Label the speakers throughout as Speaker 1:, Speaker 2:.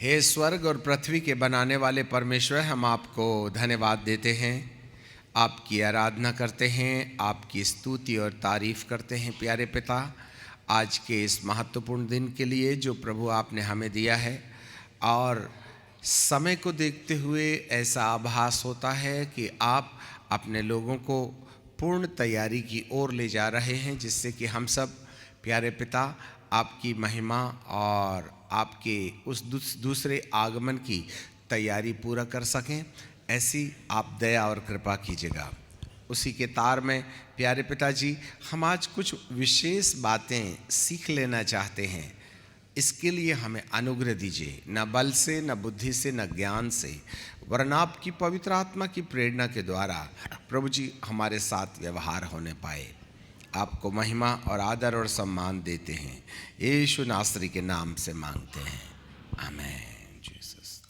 Speaker 1: हे स्वर्ग और पृथ्वी के बनाने वाले परमेश्वर, हम आपको धन्यवाद देते हैं, आपकी आराधना करते हैं, आपकी स्तुति और तारीफ़ करते हैं। प्यारे पिता, आज के इस महत्वपूर्ण दिन के लिए जो प्रभु आपने हमें दिया है, और समय को देखते हुए ऐसा आभास होता है कि आप अपने लोगों को पूर्ण तैयारी की ओर ले जा रहे हैं, जिससे कि हम सब प्यारे पिता आपकी महिमा और आपके उस दूसरे आगमन की तैयारी पूरा कर सकें। ऐसी आप दया और कृपा कीजिएगा। उसी के तार में प्यारे पिताजी, हम आज कुछ विशेष बातें सीख लेना चाहते हैं। इसके लिए हमें अनुग्रह दीजिए, न बल से, न बुद्धि से, न ज्ञान से, वरन आपकी पवित्र आत्मा की प्रेरणा के द्वारा प्रभु जी हमारे साथ व्यवहार होने पाए। आपको महिमा और आदर और सम्मान देते हैं, यीशु नासरी के नाम से मांगते हैं, आमीन। जीसस।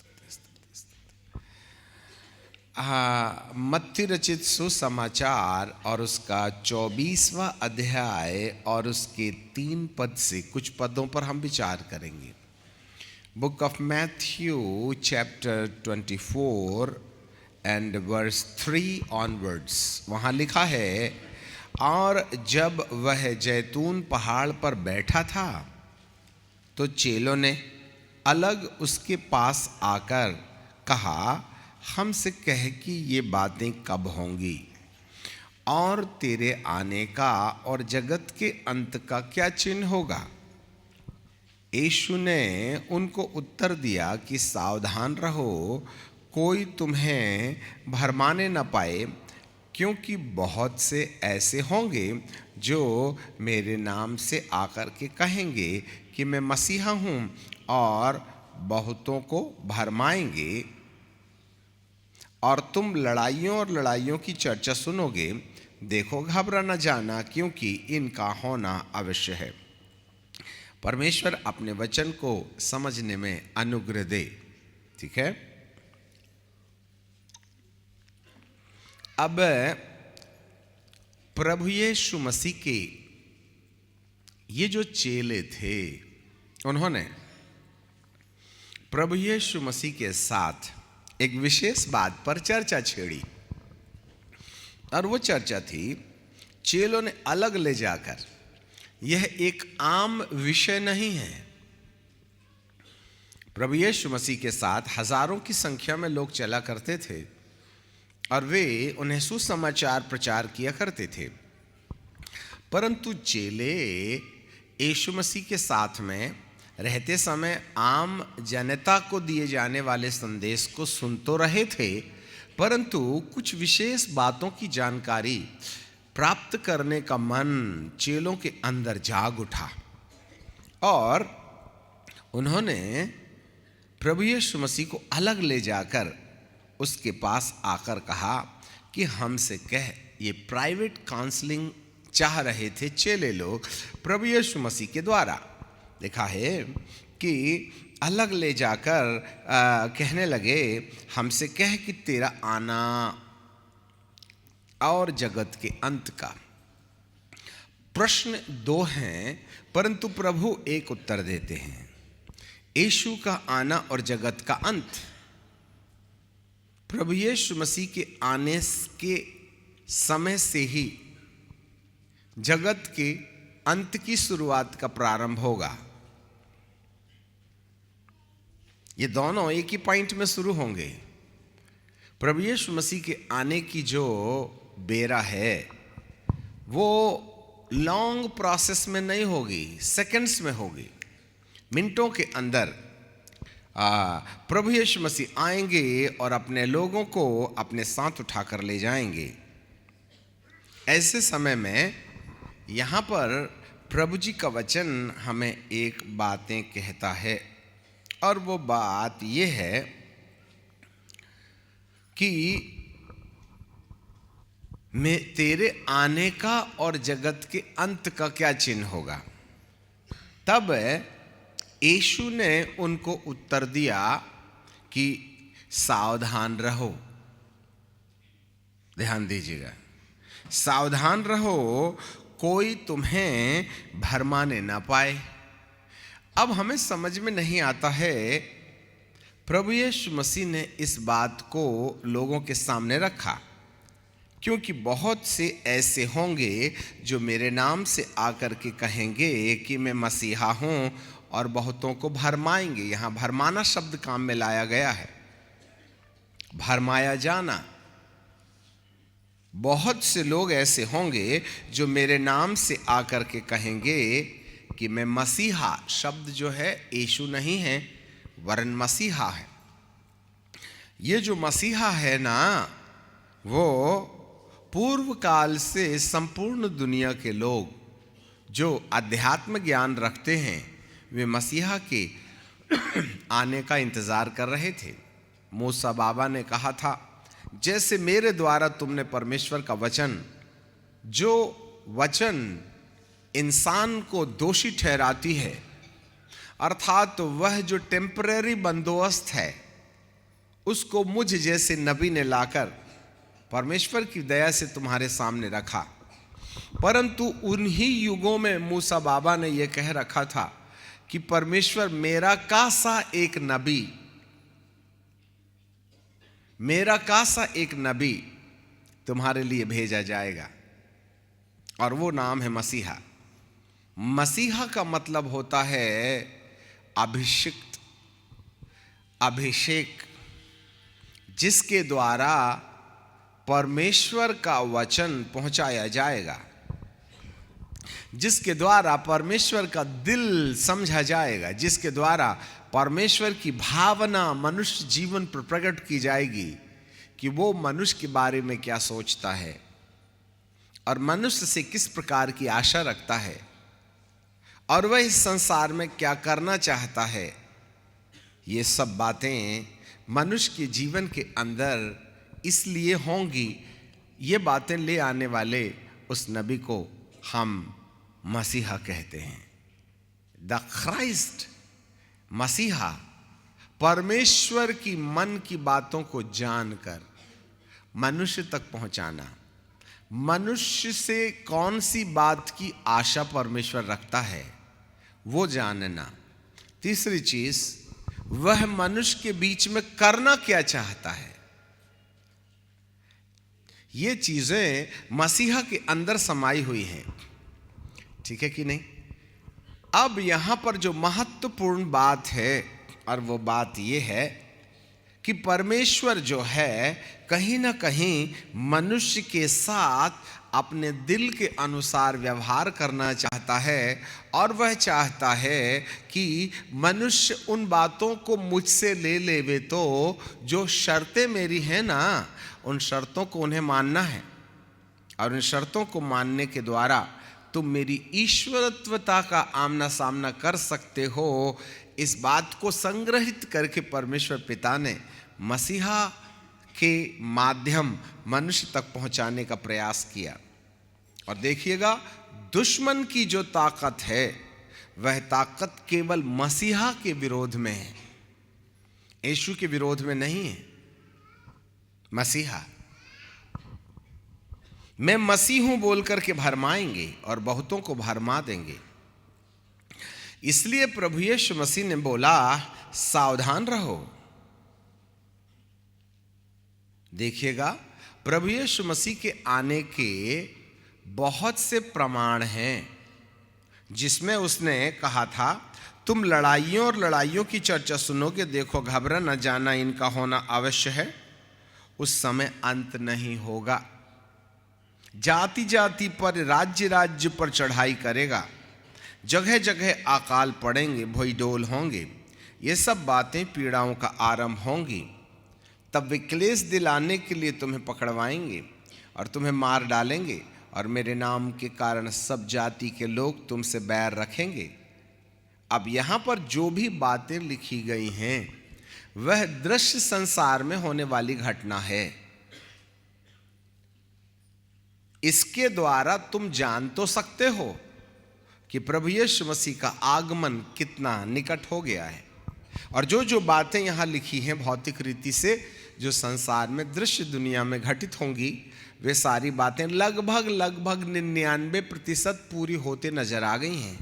Speaker 1: मत्ती रचित सुसमाचार और उसका 24वां अध्याय और उसके 3 पद से कुछ पदों पर हम विचार करेंगे। Book of Matthew chapter 24 and verse 3 onwards. वहाँ लिखा है, और जब वह जैतून पहाड़ पर बैठा था तो चेलों ने अलग उसके पास आकर कहा, हमसे कह कि ये बातें कब होंगी, और तेरे आने का और जगत के अंत का क्या चिन्ह होगा। यीशु ने उनको उत्तर दिया कि सावधान रहो, कोई तुम्हें भरमाने न पाए, क्योंकि बहुत से ऐसे होंगे जो मेरे नाम से आकर के कहेंगे कि मैं मसीहा हूँ, और बहुतों को भरमाएंगे। और तुम लड़ाइयों और लड़ाइयों की चर्चा सुनोगे। देखो, घबरा न जाना, क्योंकि इनका होना अवश्य है। परमेश्वर अपने वचन को समझने में अनुग्रह दे। ठीक है, अब प्रभु यीशु मसीह के ये जो चेले थे, उन्होंने प्रभु यीशु मसीह के साथ एक विशेष बात पर चर्चा छेड़ी, और वो चर्चा थी, चेलों ने अलग ले जाकर, यह एक आम विषय नहीं है। प्रभु यीशु मसीह के साथ हजारों की संख्या में लोग चला करते थे, और वे उन्हें सुसमाचार प्रचार किया करते थे। परंतु चेले यीशु मसीह के साथ में रहते समय आम जनता को दिए जाने वाले संदेश को सुन तो रहे थे, परंतु कुछ विशेष बातों की जानकारी प्राप्त करने का मन चेलों के अंदर जाग उठा, और उन्होंने प्रभु यीशु मसीह को अलग ले जाकर उसके पास आकर कहा कि हमसे कह। ये प्राइवेट काउंसलिंग चाह रहे थे चेले लोग प्रभु यीशु मसीह के द्वारा। लिखा है कि अलग ले जाकर कहने लगे, हमसे कह कि तेरा आना और जगत के अंत का। प्रश्न 2 हैं, परंतु प्रभु एक उत्तर देते हैं। यीशु का आना और जगत का अंत। प्रभु यीशु मसीह के आने के समय से ही जगत के अंत की शुरुआत का प्रारंभ होगा। ये दोनों एक ही पॉइंट में शुरू होंगे। प्रभु यीशु मसीह के आने की जो बेरा है, वो लॉन्ग प्रोसेस में नहीं होगी, सेकंड्स में होगी, मिनटों के अंदर। प्रभु यीशु मसीह आएंगे और अपने लोगों को अपने साथ उठाकर ले जाएंगे। ऐसे समय में यहाँ पर प्रभु जी का वचन हमें एक बातें कहता है, और वो बात ये है कि मैं तेरे आने का और जगत के अंत का क्या चिन्ह होगा। तब यीशु ने उनको उत्तर दिया कि सावधान रहो। ध्यान दीजिएगा, सावधान रहो, कोई तुम्हें भरमाने ना पाए। अब हमें समझ में नहीं आता है प्रभु यीशु मसीह ने इस बात को लोगों के सामने रखा, क्योंकि बहुत से ऐसे होंगे जो मेरे नाम से आकर के कहेंगे कि मैं मसीहा हूं और बहुतों को भरमाएंगे। यहां भरमाना शब्द काम में लाया गया है, भरमाया जाना। बहुत से लोग ऐसे होंगे जो मेरे नाम से आकर के कहेंगे कि मैं मसीहा, शब्द जो है यीशु नहीं है वरन मसीहा है। ये जो मसीहा है ना, वो पूर्व काल से संपूर्ण दुनिया के लोग जो अध्यात्म ज्ञान रखते हैं वे मसीहा के आने का इंतजार कर रहे थे। मूसा बाबा ने कहा था, जैसे मेरे द्वारा तुमने परमेश्वर का वचन, जो वचन इंसान को दोषी ठहराती है, अर्थात वह जो टेम्परेरी बंदोबस्त है, उसको मुझ जैसे नबी ने लाकर परमेश्वर की दया से तुम्हारे सामने रखा। परंतु उन्हीं युगों में मूसा बाबा ने यह कह रखा था कि परमेश्वर मेरा कासा एक नबी तुम्हारे लिए भेजा जाएगा, और वो नाम है मसीहा। मसीहा का मतलब होता है अभिषिक्त, अभिषेक, जिसके द्वारा परमेश्वर का वचन पहुंचाया जाएगा, जिसके द्वारा परमेश्वर का दिल समझा जाएगा, जिसके द्वारा परमेश्वर की भावना मनुष्य जीवन पर प्रकट की जाएगी कि वो मनुष्य के बारे में क्या सोचता है और मनुष्य से किस प्रकार की आशा रखता है और वह इस संसार में क्या करना चाहता है। ये सब बातें मनुष्य के जीवन के अंदर इसलिए होंगी। ये बातें ले आने वाले उस नबी को हम मसीहा कहते हैं। द क्राइस्ट, मसीहा, परमेश्वर की मन की बातों को जानकर मनुष्य तक पहुंचाना, मनुष्य से कौन सी बात की आशा परमेश्वर रखता है वो जानना। तीसरी चीज, वह मनुष्य के बीच में करना क्या चाहता है। ये चीजें मसीहा के अंदर समाई हुई हैं, ठीक है कि नहीं। अब यहां पर जो महत्वपूर्ण बात है, और वो बात ये है कि परमेश्वर जो है कहीं ना कहीं मनुष्य के साथ अपने दिल के अनुसार व्यवहार करना चाहता है, और वह चाहता है कि मनुष्य उन बातों को मुझसे ले लेवे, तो जो शर्तें मेरी हैं ना, उन शर्तों को उन्हें मानना है, और उन शर्तों को मानने के द्वारा तुम मेरी ईश्वरत्वता का आमना सामना कर सकते हो। इस बात को संग्रहित करके परमेश्वर पिता ने मसीहा के माध्यम मनुष्य तक पहुंचाने का प्रयास किया। और देखिएगा, दुश्मन की जो ताकत है वह ताकत केवल मसीहा के विरोध में है, यीशु के विरोध में नहीं है। मसीहा, मैं मसीह हूं बोल करके भरमाएंगे और बहुतों को भरमा देंगे। इसलिए प्रभु यीशु मसीह ने बोला, सावधान रहो। देखिएगा, प्रभु यीशु मसीह के आने के बहुत से प्रमाण हैं, जिसमें उसने कहा था, तुम लड़ाइयों और लड़ाइयों की चर्चा सुनोगे, देखो घबरा न जाना, इनका होना अवश्य है, उस समय अंत नहीं होगा। जाति जाति पर, राज्य राज्य पर चढ़ाई करेगा, जगह जगह अकाल पड़ेंगे, भोईडोल होंगे। ये सब बातें पीड़ाओं का आरंभ होंगी। तब वे क्लेश दिलाने के लिए तुम्हें पकड़वाएंगे और तुम्हें मार डालेंगे, और मेरे नाम के कारण सब जाति के लोग तुमसे बैर रखेंगे। अब यहाँ पर जो भी बातें लिखी गई हैं वह दृश्य संसार में होने वाली घटना है। इसके द्वारा तुम जान तो सकते हो कि प्रभु यीशु मसीह का आगमन कितना निकट हो गया है। और जो जो बातें यहाँ लिखी हैं भौतिक रीति से, जो संसार में दृश्य दुनिया में घटित होंगी, वे सारी बातें लगभग 99% पूरी होते नजर आ गई हैं।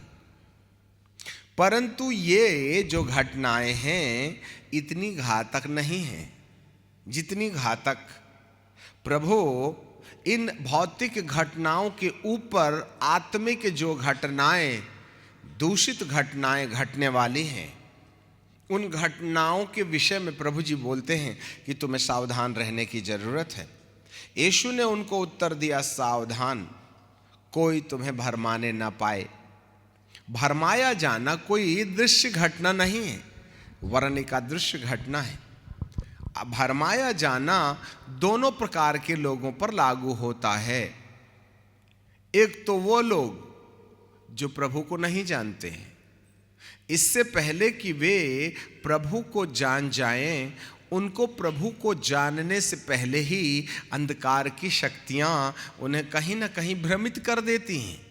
Speaker 1: परंतु ये जो घटनाएं हैं इतनी घातक नहीं हैं जितनी घातक प्रभु इन भौतिक घटनाओं के ऊपर आत्मिक जो घटनाएं, दूषित घटनाएं घटने वाली हैं, उन घटनाओं के विषय में प्रभु जी बोलते हैं कि तुम्हें सावधान रहने की जरूरत है। यीशु ने उनको उत्तर दिया, सावधान, कोई तुम्हें भरमाने ना पाए। भरमाया जाना कोई दृश्य घटना नहीं है, वरन एक अदृश्य घटना है। भरमाया जाना दोनों प्रकार के लोगों पर लागू होता है। एक तो वो लोग जो प्रभु को नहीं जानते हैं, इससे पहले कि वे प्रभु को जान जाएं, उनको प्रभु को जानने से पहले ही अंधकार की शक्तियां उन्हें कहीं ना कहीं भ्रमित कर देती हैं।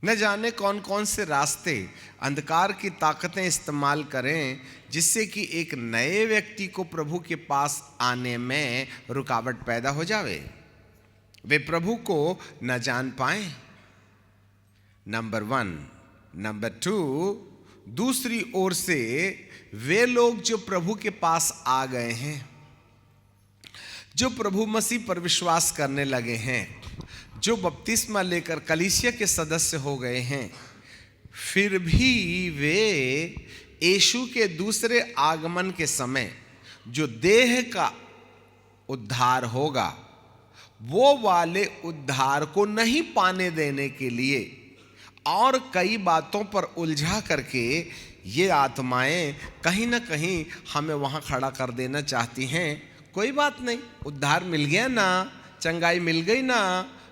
Speaker 1: न जाने कौन कौन से रास्ते अंधकार की ताकतें इस्तेमाल करें जिससे कि एक नए व्यक्ति को प्रभु के पास आने में रुकावट पैदा हो जावे, वे प्रभु को न जान पाए। नंबर 1। नंबर 2, दूसरी ओर से वे लोग जो प्रभु के पास आ गए हैं, जो प्रभु मसीह पर विश्वास करने लगे हैं, जो बपतिस्मा लेकर कलीसिया के सदस्य हो गए हैं, फिर भी वे यीशु के दूसरे आगमन के समय जो देह का उद्धार होगा, वो वाले उद्धार को नहीं पाने देने के लिए और कई बातों पर उलझा करके ये आत्माएं कहीं ना कहीं हमें वहां खड़ा कर देना चाहती हैं। कोई बात नहीं, उद्धार मिल गया ना, चंगाई मिल गई ना,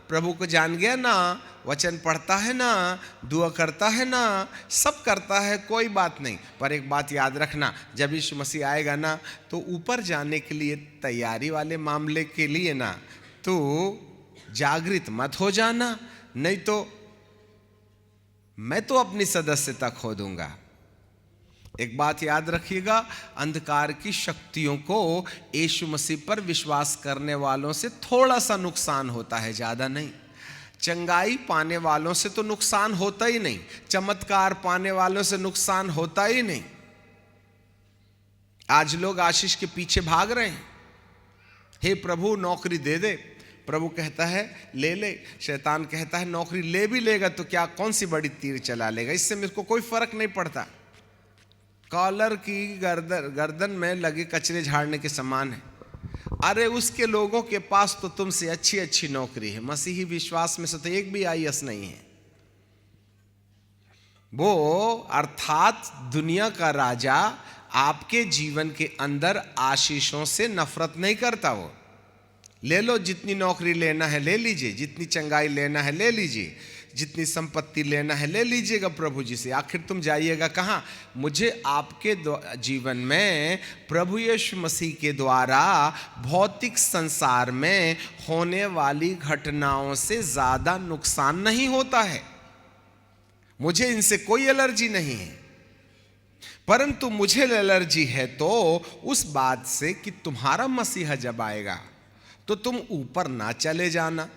Speaker 1: प्रभु को जान गया ना, वचन पढ़ता है ना, दुआ करता है ना, सब करता है, कोई बात नहीं। पर एक बात याद रखना, जब यीशु मसीह आएगा ना, तो ऊपर जाने के लिए तैयारी वाले मामले के लिए ना तो जागृत मत हो जाना, नहीं तो मैं तो अपनी सदस्यता खो दूंगा। एक बात याद रखिएगा, अंधकार की शक्तियों को यीशु मसीह पर विश्वास करने वालों से थोड़ा सा नुकसान होता है, ज्यादा नहीं। चंगाई पाने वालों से तो नुकसान होता ही नहीं, चमत्कार पाने वालों से नुकसान होता ही नहीं। आज लोग आशीष के पीछे भाग रहे हैं, हे प्रभु नौकरी दे दे, प्रभु कहता है ले ले, शैतान कहता है नौकरी ले भी लेगा तो क्या, कौन सी बड़ी तीर चला लेगा, इससे मेरे को कोई फर्क नहीं पड़ता। कॉलर की गर्दन में लगे कचरे झाड़ने के समान है। अरे उसके लोगों के पास तो तुमसे अच्छी अच्छी नौकरी है, मसीही विश्वास में से तो एक भी IAS नहीं है। वो अर्थात दुनिया का राजा आपके जीवन के अंदर आशीषों से नफरत नहीं करता। वो ले लो, जितनी नौकरी लेना है ले लीजिए, जितनी चंगाई लेना है ले लीजिए, जितनी संपत्ति लेना है ले लीजिएगा प्रभु जी से। आखिर तुम जाइएगा कहाँ? मुझे आपके जीवन में प्रभु यीशु मसीह के द्वारा भौतिक संसार में होने वाली घटनाओं से ज्यादा नुकसान नहीं होता है, मुझे इनसे कोई एलर्जी नहीं है। परंतु मुझे एलर्जी है तो उस बात से कि तुम्हारा मसीहा जब आएगा तो तुम ऊपर ना चले जाना।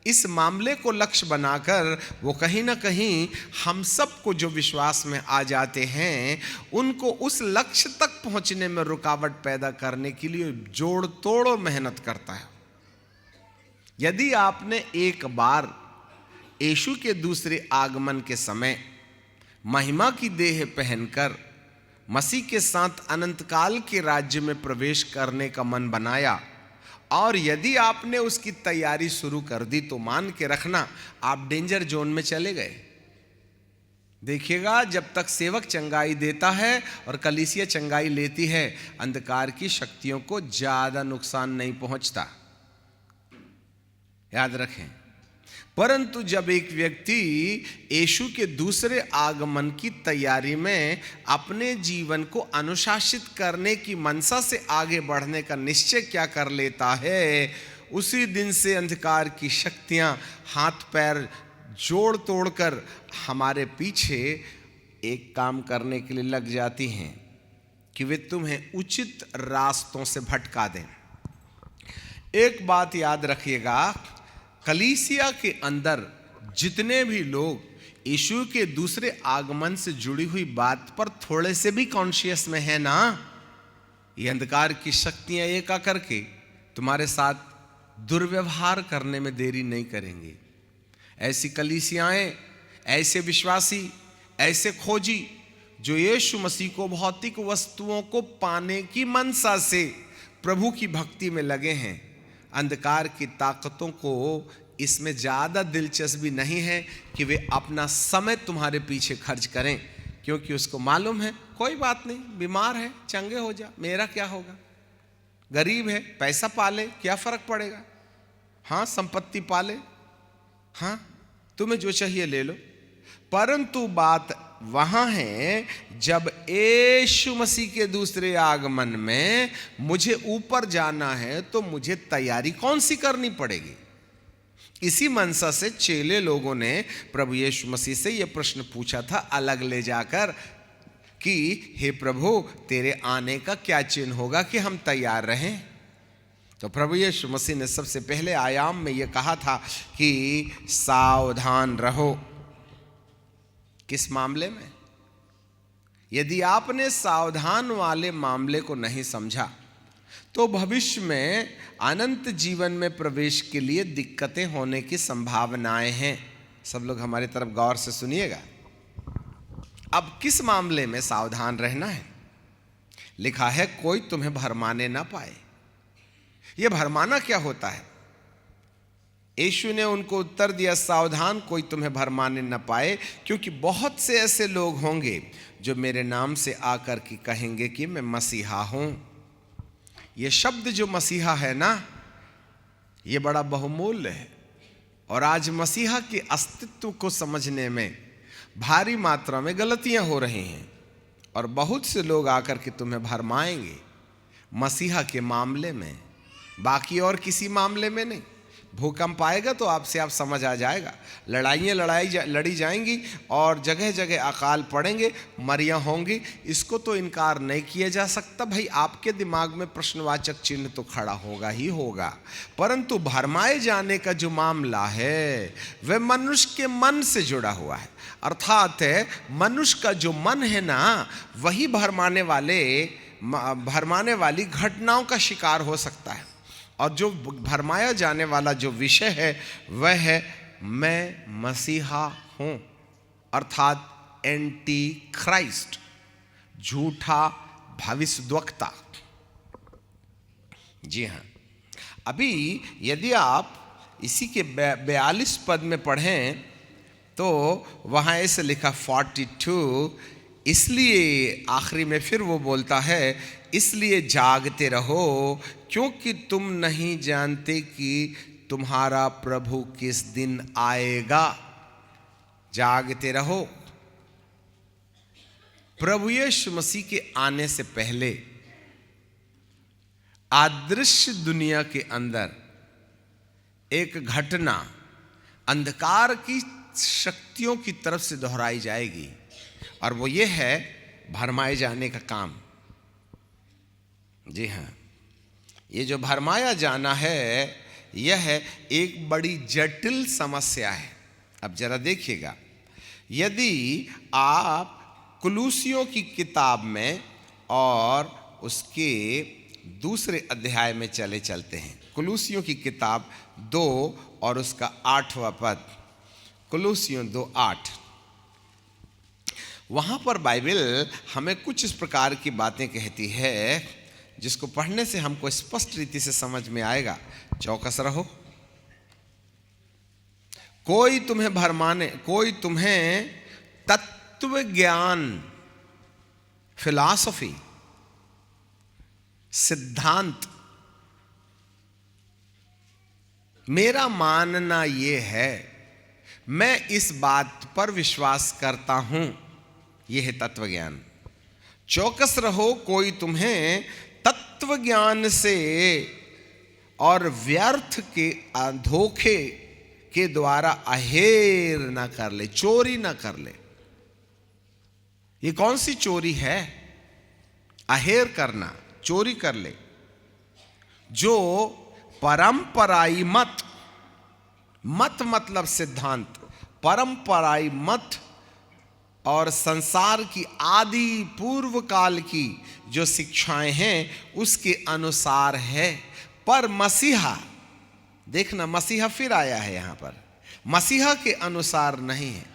Speaker 1: इस मामले को लक्ष्य बनाकर वो कहीं ना कहीं हम सबको जो विश्वास में आ जाते हैं उनको उस लक्ष्य तक पहुंचने में रुकावट पैदा करने के लिए जोड़ तोड़ मेहनत करता है। यदि आपने एक बार यीशु के दूसरे आगमन के समय महिमा की देह पहनकर मसीह के साथ अनंत काल के राज्य में प्रवेश करने का मन बनाया और यदि आपने उसकी तैयारी शुरू कर दी तो मान के रखना आप डेंजर जोन में चले गए। देखिएगा, जब तक सेवक चंगाई देता है और कलीसिया चंगाई लेती है, अंधकार की शक्तियों को ज्यादा नुकसान नहीं पहुंचता, याद रखें। परंतु जब एक व्यक्ति यीशु के दूसरे आगमन की तैयारी में अपने जीवन को अनुशासित करने की मनसा से आगे बढ़ने का निश्चय क्या कर लेता है, उसी दिन से अंधकार की शक्तियां हाथ पैर जोड़ तोड़कर हमारे पीछे एक काम करने के लिए लग जाती हैं कि वे तुम्हें उचित रास्तों से भटका दें। एक बात याद रखिएगा, कलीसिया के अंदर जितने भी लोग यीशु के दूसरे आगमन से जुड़ी हुई बात पर थोड़े से भी कॉन्शियस में है ना, ये अंधकार की शक्तियां एक आकर के तुम्हारे साथ दुर्व्यवहार करने में देरी नहीं करेंगे। ऐसी कलीसियाएं, ऐसे विश्वासी, ऐसे खोजी जो यीशु मसीह को भौतिक वस्तुओं को पाने की मनसा से प्रभु की भक्ति में लगे हैं, अंधकार की ताकतों को इसमें ज़्यादा दिलचस्पी नहीं है कि वे अपना समय तुम्हारे पीछे खर्च करें, क्योंकि उसको मालूम है कोई बात नहीं, बीमार है चंगे हो जा, मेरा क्या होगा, गरीब है पैसा पाले क्या फर्क पड़ेगा, हाँ संपत्ति पाले, हाँ तुम्हें जो चाहिए ले लो। परंतु बात वहां है जब यीशु मसीह के दूसरे आगमन में मुझे ऊपर जाना है तो मुझे तैयारी कौन सी करनी पड़ेगी। इसी मनसा से चेले लोगों ने प्रभु यीशु मसीह से यह प्रश्न पूछा था अलग ले जाकर कि हे प्रभु तेरे आने का क्या चिन्ह होगा कि हम तैयार रहें। तो प्रभु यीशु मसीह ने सबसे पहले आयाम में यह कहा था कि सावधान रहो। किस मामले में? यदि आपने सावधान वाले मामले को नहीं समझा तो भविष्य में अनंत जीवन में प्रवेश के लिए दिक्कतें होने की संभावनाएं हैं। सब लोग हमारी तरफ गौर से सुनिएगा। अब किस मामले में सावधान रहना है? लिखा है कोई तुम्हें भरमाने ना पाए। यह भरमाना क्या होता है? यीशु ने उनको उत्तर दिया, सावधान कोई तुम्हें भरमाने न पाए, क्योंकि बहुत से ऐसे लोग होंगे जो मेरे नाम से आकर के कहेंगे कि मैं मसीहा हूं। यह शब्द जो मसीहा है ना, यह बड़ा बहुमूल्य है और आज मसीहा के अस्तित्व को समझने में भारी मात्रा में गलतियां हो रही हैं और बहुत से लोग आकर के तुम्हें भरमाएंगे मसीहा के मामले में, बाकी और किसी मामले में नहीं। भूकंप आएगा तो आपसे आप समझ आ जाएगा, लड़ाइयाँ लड़ी जाएंगी और जगह जगह अकाल पड़ेंगे, मरियाँ होंगी, इसको तो इनकार नहीं किया जा सकता। भाई आपके दिमाग में प्रश्नवाचक चिन्ह तो खड़ा होगा ही होगा। परंतु भरमाए जाने का जो मामला है वह मनुष्य के मन से जुड़ा हुआ है, अर्थात मनुष्य का जो मन है ना, वही भरमाने वाली घटनाओं का शिकार हो सकता है। और जो भरमाया जाने वाला जो विषय है वह है मैं मसीहा हूं, अर्थात एंटी क्राइस्ट, झूठा भविष्यद्वक्ता। जी हां, अभी यदि आप इसी के 42 पद में पढ़ें तो वहां ऐसे लिखा 42, इसलिए आखिरी में फिर वो बोलता है, इसलिए जागते रहो क्योंकि तुम नहीं जानते कि तुम्हारा प्रभु किस दिन आएगा। जागते रहो। प्रभु यीशु मसीह के आने से पहले अदृश्य दुनिया के अंदर एक घटना अंधकार की शक्तियों की तरफ से दोहराई जाएगी और वो ये है भरमाए जाने का काम। जी हाँ, ये जो भरमाया जाना है यह एक बड़ी जटिल समस्या है। अब जरा देखिएगा, यदि आप कुलूसियों की किताब में और उसके दूसरे अध्याय में चलते हैं, कुलूसियों की किताब 2 और उसका 8वां पद, कुलूसियों 2:8, वहाँ पर बाइबल हमें कुछ इस प्रकार की बातें कहती है जिसको पढ़ने से हमको स्पष्ट रीति से समझ में आएगा। चौकस रहो। कोई तुम्हें भरमाने, कोई तुम्हें तत्व ज्ञान, फिलॉसफी, सिद्धांत, मेरा मानना यह है, मैं इस बात पर विश्वास करता हूं, यह है तत्व ज्ञान। चौकस रहो, कोई तुम्हें तत्व ज्ञान से और व्यर्थ के धोखे के द्वारा अहेर ना कर ले, चोरी ना कर ले। ये कौन सी चोरी है? अहेर करना, चोरी कर ले। जो परंपराई मत मतलब सिद्धांत, परंपराई मत और संसार की आदि पूर्व काल की जो शिक्षाएं हैं उसके अनुसार है। पर मसीहा, देखना मसीहा फिर आया है यहां पर, मसीहा के अनुसार नहीं है।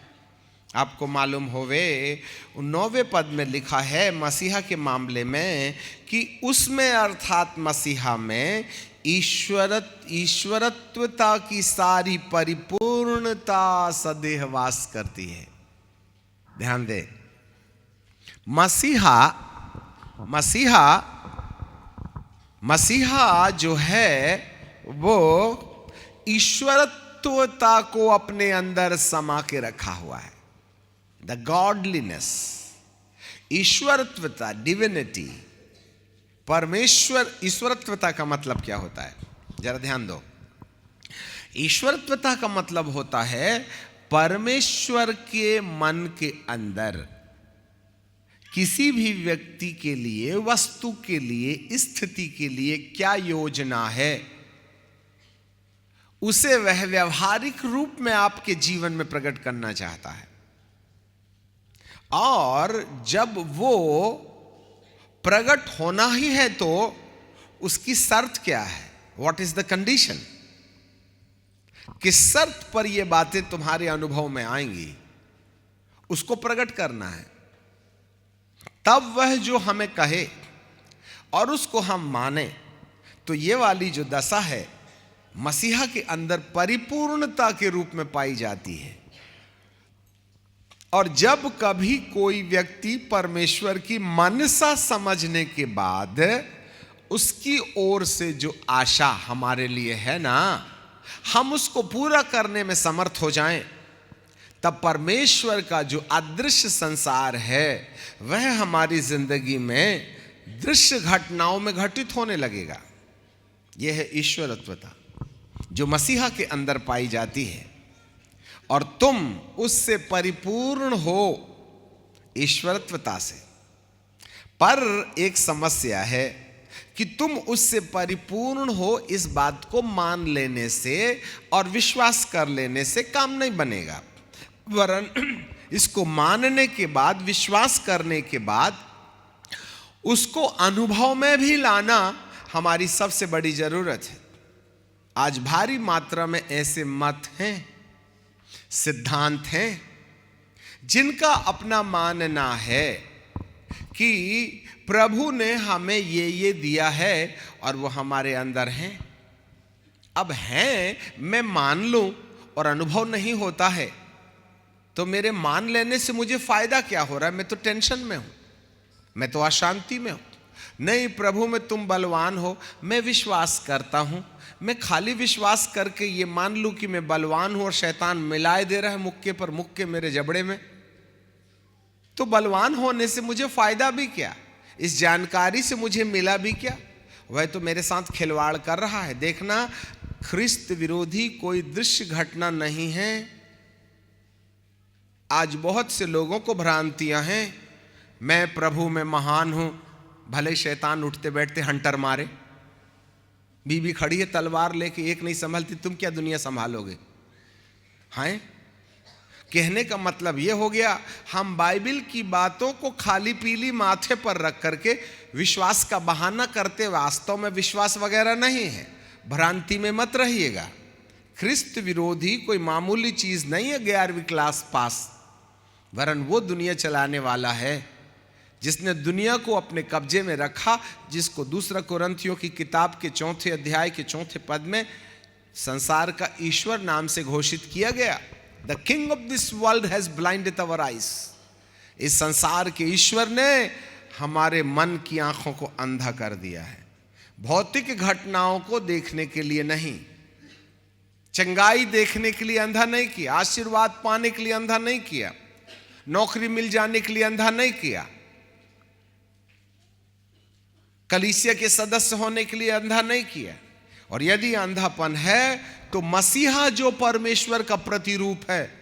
Speaker 1: आपको मालूम होवे 9वें पद में लिखा है मसीहा के मामले में कि उसमें अर्थात मसीहा में ईश्वरत्वता की सारी परिपूर्णता सदैव वास करती है। ध्यान दे, मसीहा जो है वो ईश्वरत्वता को अपने अंदर समा के रखा हुआ है। द गॉडलीनेस, ईश्वरत्वता, डिविनिटी, परमेश्वर। ईश्वरत्वता का मतलब क्या होता है, जरा ध्यान दो। ईश्वरत्वता का मतलब होता है परमेश्वर के मन के अंदर किसी भी व्यक्ति के लिए, वस्तु के लिए, स्थिति के लिए क्या योजना है, उसे वह व्यवहारिक रूप में आपके जीवन में प्रकट करना चाहता है। और जब वो प्रकट होना ही है तो उसकी शर्त क्या है, व्हाट इज द कंडीशन, किस शर्त पर ये बातें तुम्हारे अनुभव में आएंगी, उसको प्रकट करना है। तब वह जो हमें कहे और उसको हम माने, तो ये वाली जो दशा है मसीहा के अंदर परिपूर्णता के रूप में पाई जाती है। और जब कभी कोई व्यक्ति परमेश्वर की मनसा समझने के बाद उसकी ओर से जो आशा हमारे लिए है ना, हम उसको पूरा करने में समर्थ हो जाएं, तब परमेश्वर का जो अदृश्य संसार है वह हमारी जिंदगी में दृश्य घटनाओं में घटित होने लगेगा। यह है ईश्वरत्वता जो मसीहा के अंदर पाई जाती है। और तुम उससे परिपूर्ण हो ईश्वरत्वता से। पर एक समस्या है कि तुम उससे परिपूर्ण हो इस बात को मान लेने से और विश्वास कर लेने से काम नहीं बनेगा, वरन इसको मानने के बाद, विश्वास करने के बाद उसको अनुभव में भी लाना हमारी सबसे बड़ी जरूरत है। आज भारी मात्रा में ऐसे मत हैं, सिद्धांत हैं जिनका अपना मानना है कि प्रभु ने हमें ये दिया है और वो हमारे अंदर हैं। अब हैं, मैं मान लूं और अनुभव नहीं होता है तो मेरे मान लेने से मुझे फायदा क्या हो रहा है? मैं तो टेंशन में हूं, मैं तो अशांति में हूं। नहीं, प्रभु में तुम बलवान हो, मैं विश्वास करता हूं। मैं खाली विश्वास करके ये मान लूं कि मैं बलवान हूं और शैतान मिलाए दे रहा है मुक्के पर मुक्के मेरे जबड़े में, तो बलवान होने से मुझे फायदा भी क्या? इस जानकारी से मुझे मिला भी क्या? वह तो मेरे साथ खिलवाड़ कर रहा है। देखना, ख्रिस्त विरोधी कोई दृश्य घटना नहीं है। आज बहुत से लोगों को भ्रांतियां हैं, मैं प्रभु में महान हूं, भले शैतान उठते बैठते हंटर मारे, बीबी खड़ी है तलवार लेके, एक नहीं संभलती, तुम क्या दुनिया संभालोगे? हाँ, कहने का मतलब यह हो गया हम बाइबल की बातों को खाली पीली माथे पर रख करके विश्वास का बहाना करते, वास्तव में विश्वास वगैरह नहीं है। भ्रांति में मत रहिएगा। ख्रिस्त विरोधी कोई मामूली चीज नहीं है 11वीं क्लास पास, वरन वो दुनिया चलाने वाला है जिसने दुनिया को अपने कब्जे में रखा, जिसको दूसरा कुरिन्थियों की किताब के 4 अध्याय के 4 पद में संसार का ईश्वर नाम से घोषित किया गया। The king of this world has blinded our eyes. इस संसार के ईश्वर ने हमारे मन की आंखों को अंधा कर दिया है, भौतिक घटनाओं को देखने के लिए नहीं, चंगाई देखने के लिए अंधा नहीं किया, आशीर्वाद पाने के लिए अंधा नहीं किया, नौकरी मिल जाने के लिए अंधा नहीं किया, कलीसिया के सदस्य होने के लिए अंधा नहीं किया। और यदि अंधापन है तो मसीहा जो परमेश्वर का प्रतिरूप है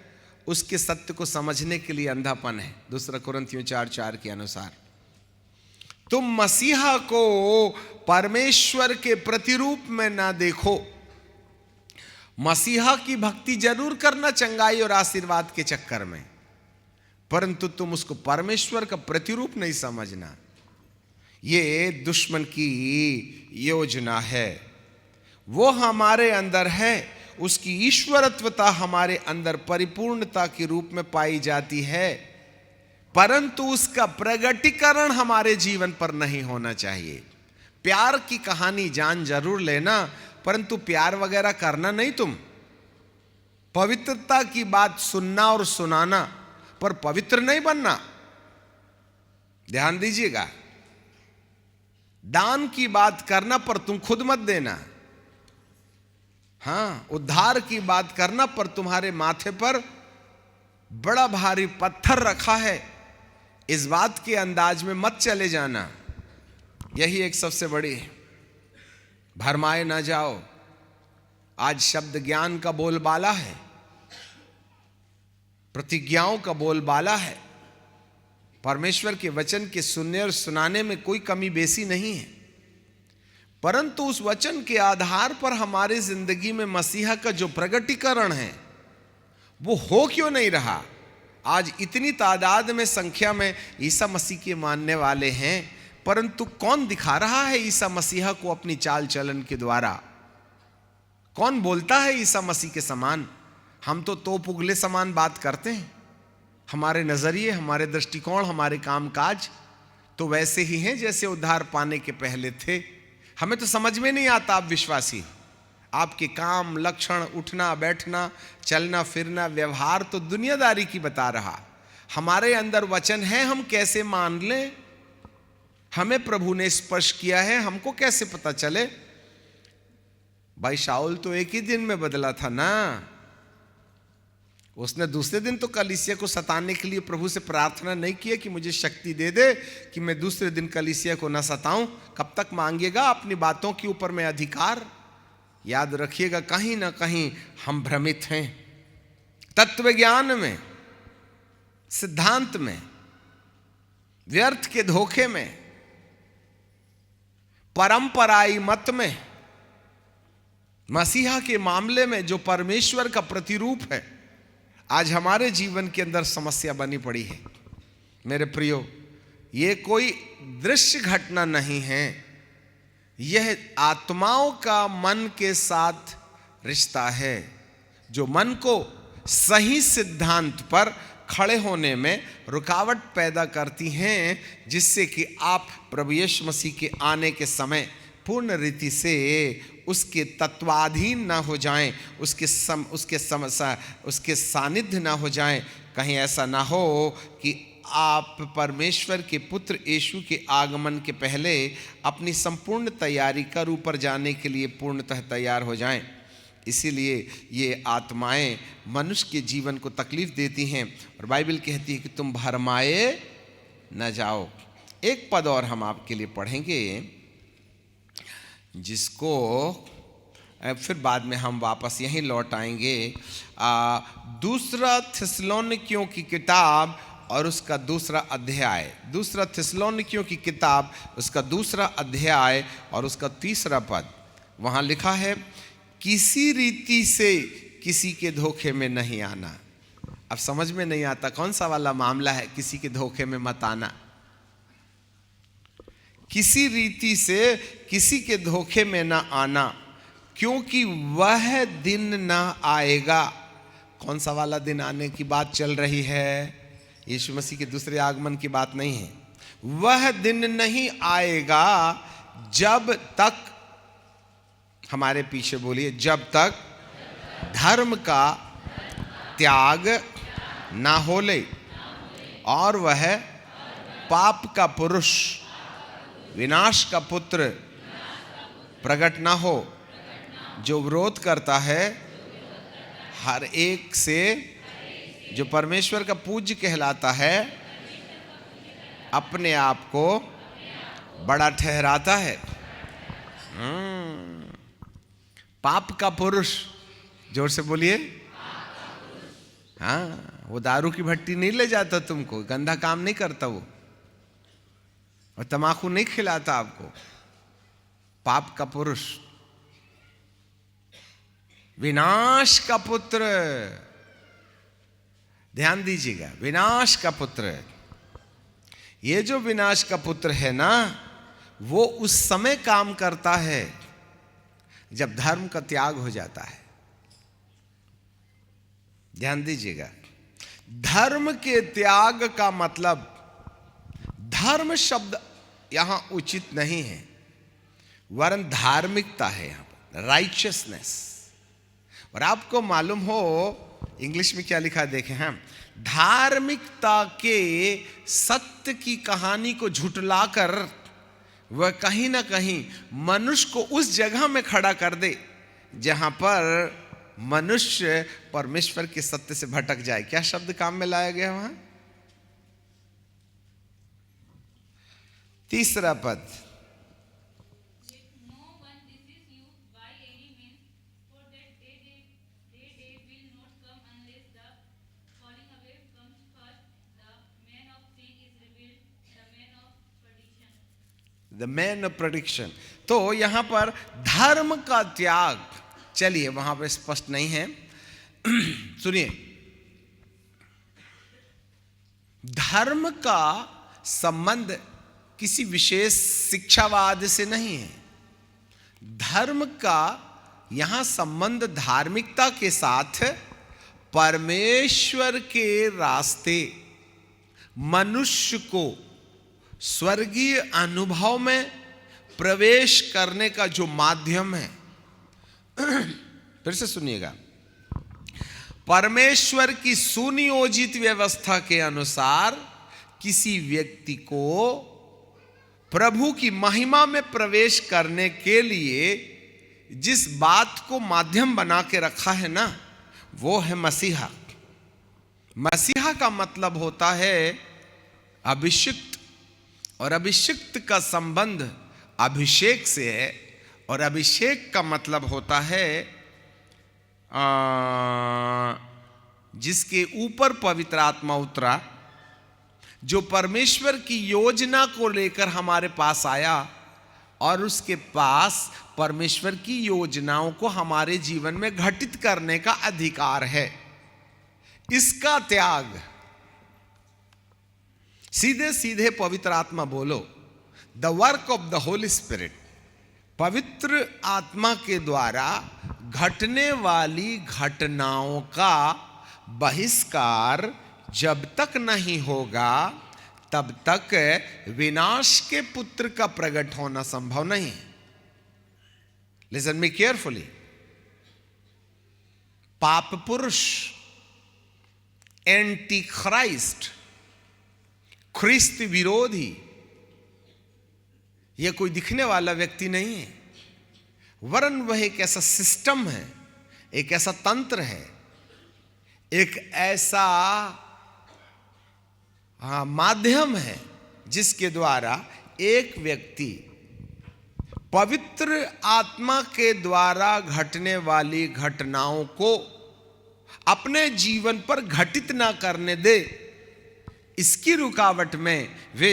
Speaker 1: उसके सत्य को समझने के लिए अंधापन है। दूसरा कुरिन्थियों 4:4 के अनुसार तुम मसीहा को परमेश्वर के प्रतिरूप में ना देखो, मसीहा की भक्ति जरूर करना चंगाई और आशीर्वाद के चक्कर में, परंतु तुम उसको परमेश्वर का प्रतिरूप नहीं समझना। ये दुश्मन की योजना है। वो हमारे अंदर है, उसकी ईश्वरत्वता हमारे अंदर परिपूर्णता के रूप में पाई जाती है, परंतु उसका प्रगटीकरण हमारे जीवन पर नहीं होना चाहिए। प्यार की कहानी जान जरूर लेना, परंतु प्यार वगैरह करना नहीं। तुम पवित्रता की बात सुनना और सुनाना, पर पवित्र नहीं बनना। ध्यान दीजिएगा। दान की बात करना, पर तुम खुद मत देना। हां, उद्धार की बात करना, पर तुम्हारे माथे पर बड़ा भारी पत्थर रखा है, इस बात के अंदाज में मत चले जाना। यही एक सबसे बड़ी, भरमाए ना जाओ। आज शब्द ज्ञान का बोलबाला है, प्रतिज्ञाओं का बोलबाला है। परमेश्वर के वचन के सुनने और सुनाने में कोई कमी बेसी नहीं है, परंतु उस वचन के आधार पर हमारी जिंदगी में मसीहा का जो प्रगटीकरण है वो हो क्यों नहीं रहा। आज इतनी तादाद में, संख्या में ईसा मसीह के मानने वाले हैं, परंतु कौन दिखा रहा है ईसा मसीहा को अपनी चाल चलन के द्वारा? कौन बोलता है ईसा मसीह के समान? हम तो तोप उगले समान बात करते हैं। हमारे नजरिए, हमारे दृष्टिकोण, हमारे कामकाज तो वैसे ही हैं जैसे उद्धार पाने के पहले थे। हमें तो समझ में नहीं आता। आप विश्वासी, आपके काम, लक्षण, उठना बैठना, चलना फिरना, व्यवहार तो दुनियादारी की बता रहा। हमारे अंदर वचन है, हम कैसे मान लें? हमें प्रभु ने स्पर्श किया है, हमको कैसे पता चले? भाई शाऊल तो एक ही दिन में बदला था ना। उसने दूसरे दिन तो कलीसिया को सताने के लिए प्रभु से प्रार्थना नहीं किया कि मुझे शक्ति दे दे कि मैं दूसरे दिन कलीसिया को ना सताऊं। कब तक मांगेगा अपनी बातों के ऊपर में अधिकार? याद रखिएगा, कहीं ना कहीं हम भ्रमित हैं। तत्व ज्ञान में, सिद्धांत में, व्यर्थ के धोखे में, परंपराई मत में, मसीहा के मामले में जो परमेश्वर का प्रतिरूप है, आज हमारे जीवन के अंदर समस्या बनी पड़ी है। मेरे प्रियो, ये कोई दृश्य घटना नहीं है, यह आत्माओं का मन के साथ रिश्ता है, जो मन को सही सिद्धांत पर खड़े होने में रुकावट पैदा करती हैं, जिससे कि आप प्रभु यीशु मसीह के आने के समय पूर्ण रीति से उसके तत्वाधीन ना हो जाएं, उसके सानिध्य ना हो जाएं। कहीं ऐसा ना हो कि आप परमेश्वर के पुत्र यीशु के आगमन के पहले अपनी संपूर्ण तैयारी कर ऊपर जाने के लिए पूर्णतः तैयार हो जाएं। इसीलिए ये आत्माएं मनुष्य के जीवन को तकलीफ देती हैं, और बाइबल कहती है कि तुम भरमाए न जाओ। एक पद और हम आपके लिए पढ़ेंगे, जिसको फिर बाद में हम वापस यहीं लौट आएंगे। दूसरा थिस्सलुनीकियों की किताब और उसका दूसरा अध्याय, दूसरा थिस्सलुनीकियों की किताब उसका दूसरा अध्याय और उसका तीसरा पद। वहाँ लिखा है, किसी रीति से किसी के धोखे में नहीं आना। अब समझ में नहीं आता कौन सा वाला मामला है, किसी के धोखे में मत आना। किसी रीति से किसी के धोखे में ना आना, क्योंकि वह दिन ना आएगा। कौन सा वाला दिन आने की बात चल रही है? यीशु मसीह के दूसरे आगमन की बात नहीं है। वह दिन नहीं आएगा जब तक, हमारे पीछे बोलिए, जब तक धर्म का त्याग ना हो ले और वह पाप का पुरुष, विनाश का पुत्र प्रकट ना हो, जो विरोध करता है हर एक से, जो परमेश्वर का पूज्य कहलाता है, अपने आप को बड़ा ठहराता है। पाप का पुरुष, जोर से बोलिए। हाँ, वो दारू की भट्टी नहीं ले जाता तुमको, गंदा काम नहीं करता वो, और तमाकू नहीं खिलाता आपको। पाप का पुरुष विनाश का पुत्र। ध्यान दीजिएगा, विनाश का पुत्र। ये जो विनाश का पुत्र है ना, वो उस समय काम करता है जब धर्म का त्याग हो जाता है। ध्यान दीजिएगा, धर्म के त्याग का मतलब, धर्म शब्द यहां उचित नहीं है, वरन धार्मिकता है यहां पर, राइचियसनेस। और आपको मालूम हो इंग्लिश में क्या लिखा है, देखें हम, धार्मिकता के सत्य की कहानी को झुठलाकर वह कहीं ना कहीं मनुष्य को उस जगह में खड़ा कर दे जहां पर मनुष्य परमेश्वर के सत्य से भटक जाए। क्या शब्द काम में लाया गया वहां? तीसरा पद, द मैन ऑफ प्रेडिक्शन। तो यहां पर धर्म का त्याग, चलिए वहां पर स्पष्ट नहीं है, सुनिए, धर्म का संबंध किसी विशेष शिक्षावाद से नहीं है। धर्म का यहां संबंध धार्मिकता के साथ परमेश्वर के रास्ते मनुष्य को स्वर्गीय अनुभव में प्रवेश करने का जो माध्यम है। फिर से सुनिएगा, परमेश्वर की सुनियोजित व्यवस्था के अनुसार किसी व्यक्ति को प्रभु की महिमा में प्रवेश करने के लिए जिस बात को माध्यम बना के रखा है ना, वो है मसीहा। मसीहा का मतलब होता है अभिषिक्त, और अभिषिक्त का संबंध अभिषेक से है, और अभिषेक का मतलब होता है जिसके ऊपर पवित्र आत्मा उतरा, जो परमेश्वर की योजना को लेकर हमारे पास आया और उसके पास परमेश्वर की योजनाओं को हमारे जीवन में घटित करने का अधिकार है। इसका त्याग, सीधे सीधे पवित्र आत्मा बोलो, the work of the Holi spirit, पवित्र आत्मा के द्वारा घटने वाली घटनाओं का बहिष्कार जब तक नहीं होगा तब तक विनाश के पुत्र का प्रकट होना संभव नहीं है। लिसन मी केयरफुली, पाप पुरुष, एंटी क्राइस्ट, ख्रिस्त विरोधी, यह कोई दिखने वाला व्यक्ति नहीं है, वरन वह एक ऐसा सिस्टम है, एक ऐसा तंत्र है, एक ऐसा माध्यम है जिसके द्वारा एक व्यक्ति पवित्र आत्मा के द्वारा घटने वाली घटनाओं को अपने जीवन पर घटित ना करने दे। इसकी रुकावट में वे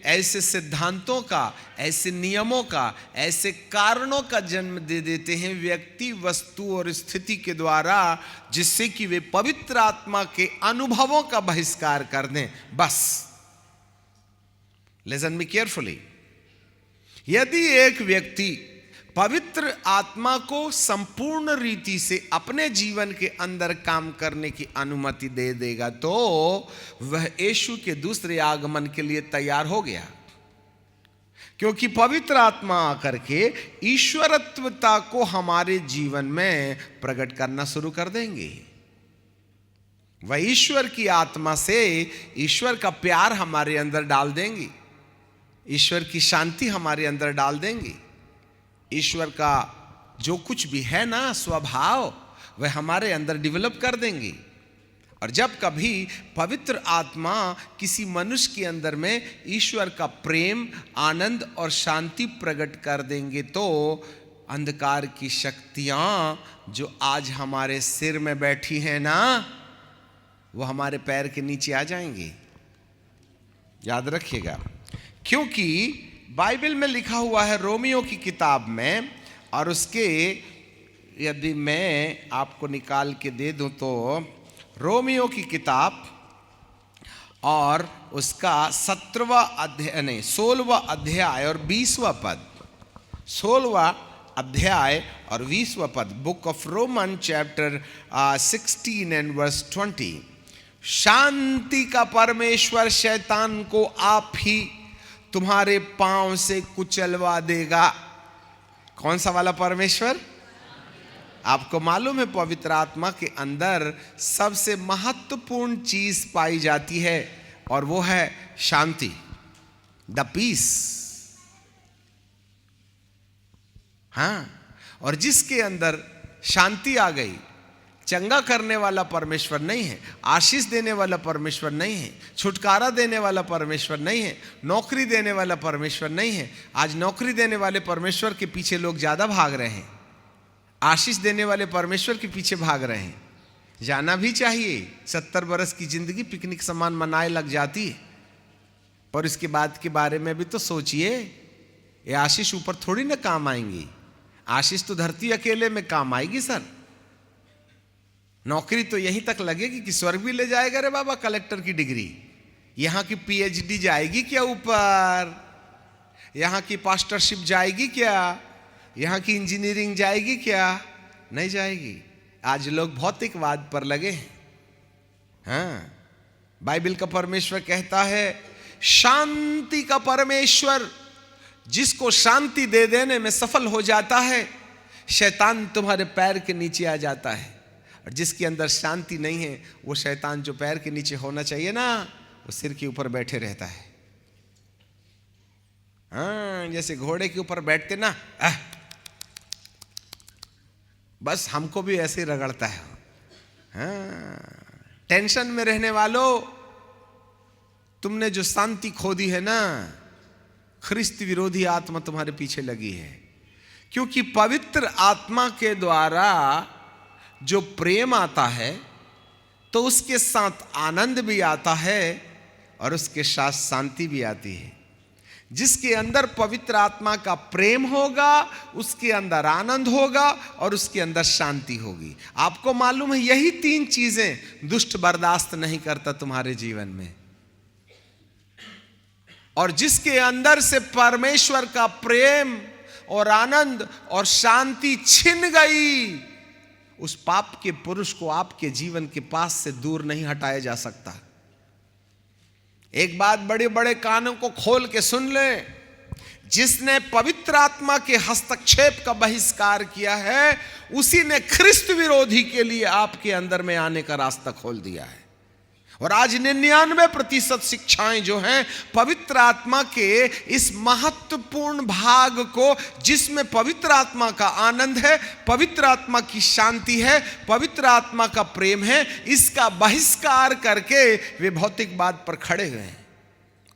Speaker 1: ऐसे सिद्धांतों का, ऐसे नियमों का, ऐसे कारणों का जन्म दे देते हैं व्यक्ति, वस्तु और स्थिति के द्वारा, जिससे कि वे पवित्र आत्मा के अनुभवों का बहिष्कार कर दें। बस लिसन मी केयरफुली, यदि एक व्यक्ति पवित्र आत्मा को संपूर्ण रीति से अपने जीवन के अंदर काम करने की अनुमति दे देगा तो वह यीशु के दूसरे आगमन के लिए तैयार हो गया, क्योंकि पवित्र आत्मा आकर के ईश्वरत्वता को हमारे जीवन में प्रकट करना शुरू कर देंगे। वह ईश्वर की आत्मा से ईश्वर का प्यार हमारे अंदर डाल देंगी, ईश्वर की शांति हमारे अंदर डाल देंगी, ईश्वर का जो कुछ भी है ना स्वभाव, वह हमारे अंदर डेवलप कर देंगी। और जब कभी पवित्र आत्मा किसी मनुष्य के अंदर में ईश्वर का प्रेम, आनंद और शांति प्रकट कर देंगे तो अंधकार की शक्तियां जो आज हमारे सिर में बैठी हैं ना, वो हमारे पैर के नीचे आ जाएंगी। याद रखिएगा, क्योंकि बाइबल में लिखा हुआ है रोमियो की किताब में और उसके यदि मैं आपको निकाल के दे दूं तो रोमियो की किताब और उसका 17वां अध्याय नहीं 16वां अध्याय और 20वां पद, 16वां अध्याय और 20वां पद, book of Roman chapter 16 and verse 20। शांति का परमेश्वर शैतान को आप ही तुम्हारे पांव से कुचलवा देगा। कौन सा वाला परमेश्वर? आपको मालूम है पवित्र आत्मा के अंदर सबसे महत्वपूर्ण चीज पाई जाती है और वो है शांति, द पीस। हाँ, और जिसके अंदर शांति आ गई, चंगा करने वाला परमेश्वर नहीं है, आशीष देने वाला परमेश्वर नहीं है, छुटकारा देने वाला परमेश्वर नहीं है, नौकरी देने वाला परमेश्वर नहीं है। आज नौकरी देने वाले परमेश्वर के पीछे लोग ज्यादा भाग रहे हैं, आशीष देने वाले परमेश्वर के पीछे भाग रहे हैं। जाना भी चाहिए, 70 बरस की जिंदगी पिकनिक समान मनाए लग जाती है, पर इसके बाद के बारे में भी तो सोचिए। ये आशीष ऊपर थोड़ी ना काम आएंगी, आशीष तो धरती अकेले में काम आएगी सर। नौकरी तो यहीं तक लगेगी कि स्वर्ग भी ले जाएगा रे बाबा, कलेक्टर की डिग्री। यहां की पीएचडी जाएगी क्या ऊपर? यहां की पास्टरशिप जाएगी क्या? यहां की इंजीनियरिंग जाएगी क्या? नहीं जाएगी। आज लोग भौतिकवाद पर लगे हैं। हाँ, बाइबल का परमेश्वर कहता है शांति का परमेश्वर जिसको शांति दे देने में सफल हो जाता है, शैतान तुम्हारे पैर के नीचे आ जाता है। और जिसके अंदर शांति नहीं है, वो शैतान जो पैर के नीचे होना चाहिए ना, वो सिर के ऊपर बैठे रहता है। हाँ, जैसे घोड़े के ऊपर बैठते ना, बस हमको भी ऐसे ही रगड़ता है। हाँ, टेंशन में रहने वालों, तुमने जो शांति खो दी है ना, ख्रिस्त विरोधी आत्मा तुम्हारे पीछे लगी है। क्योंकि पवित्र आत्मा के द्वारा जो प्रेम आता है तो उसके साथ आनंद भी आता है और उसके साथ शांति भी आती है। जिसके अंदर पवित्र आत्मा का प्रेम होगा, उसके अंदर आनंद होगा और उसके अंदर शांति होगी। आपको मालूम है यही 3 चीजें दुष्ट बर्दाश्त नहीं करता तुम्हारे जीवन में। और जिसके अंदर से परमेश्वर का प्रेम और आनंद और शांति छिन गई, उस पाप के पुरुष को आपके जीवन के पास से दूर नहीं हटाया जा सकता। एक बात बड़े बड़े कानों को खोल के सुन ले, जिसने पवित्र आत्मा के हस्तक्षेप का बहिष्कार किया है, उसी ने ख्रिस्त विरोधी के लिए आपके अंदर में आने का रास्ता खोल दिया है। और आज 99% शिक्षाएं जो हैं पवित्र आत्मा के इस महत्वपूर्ण भाग को, जिसमें पवित्र आत्मा का आनंद है, पवित्र आत्मा की शांति है, पवित्र आत्मा का प्रेम है, इसका बहिष्कार करके वे भौतिकवाद पर खड़े हुए हैं।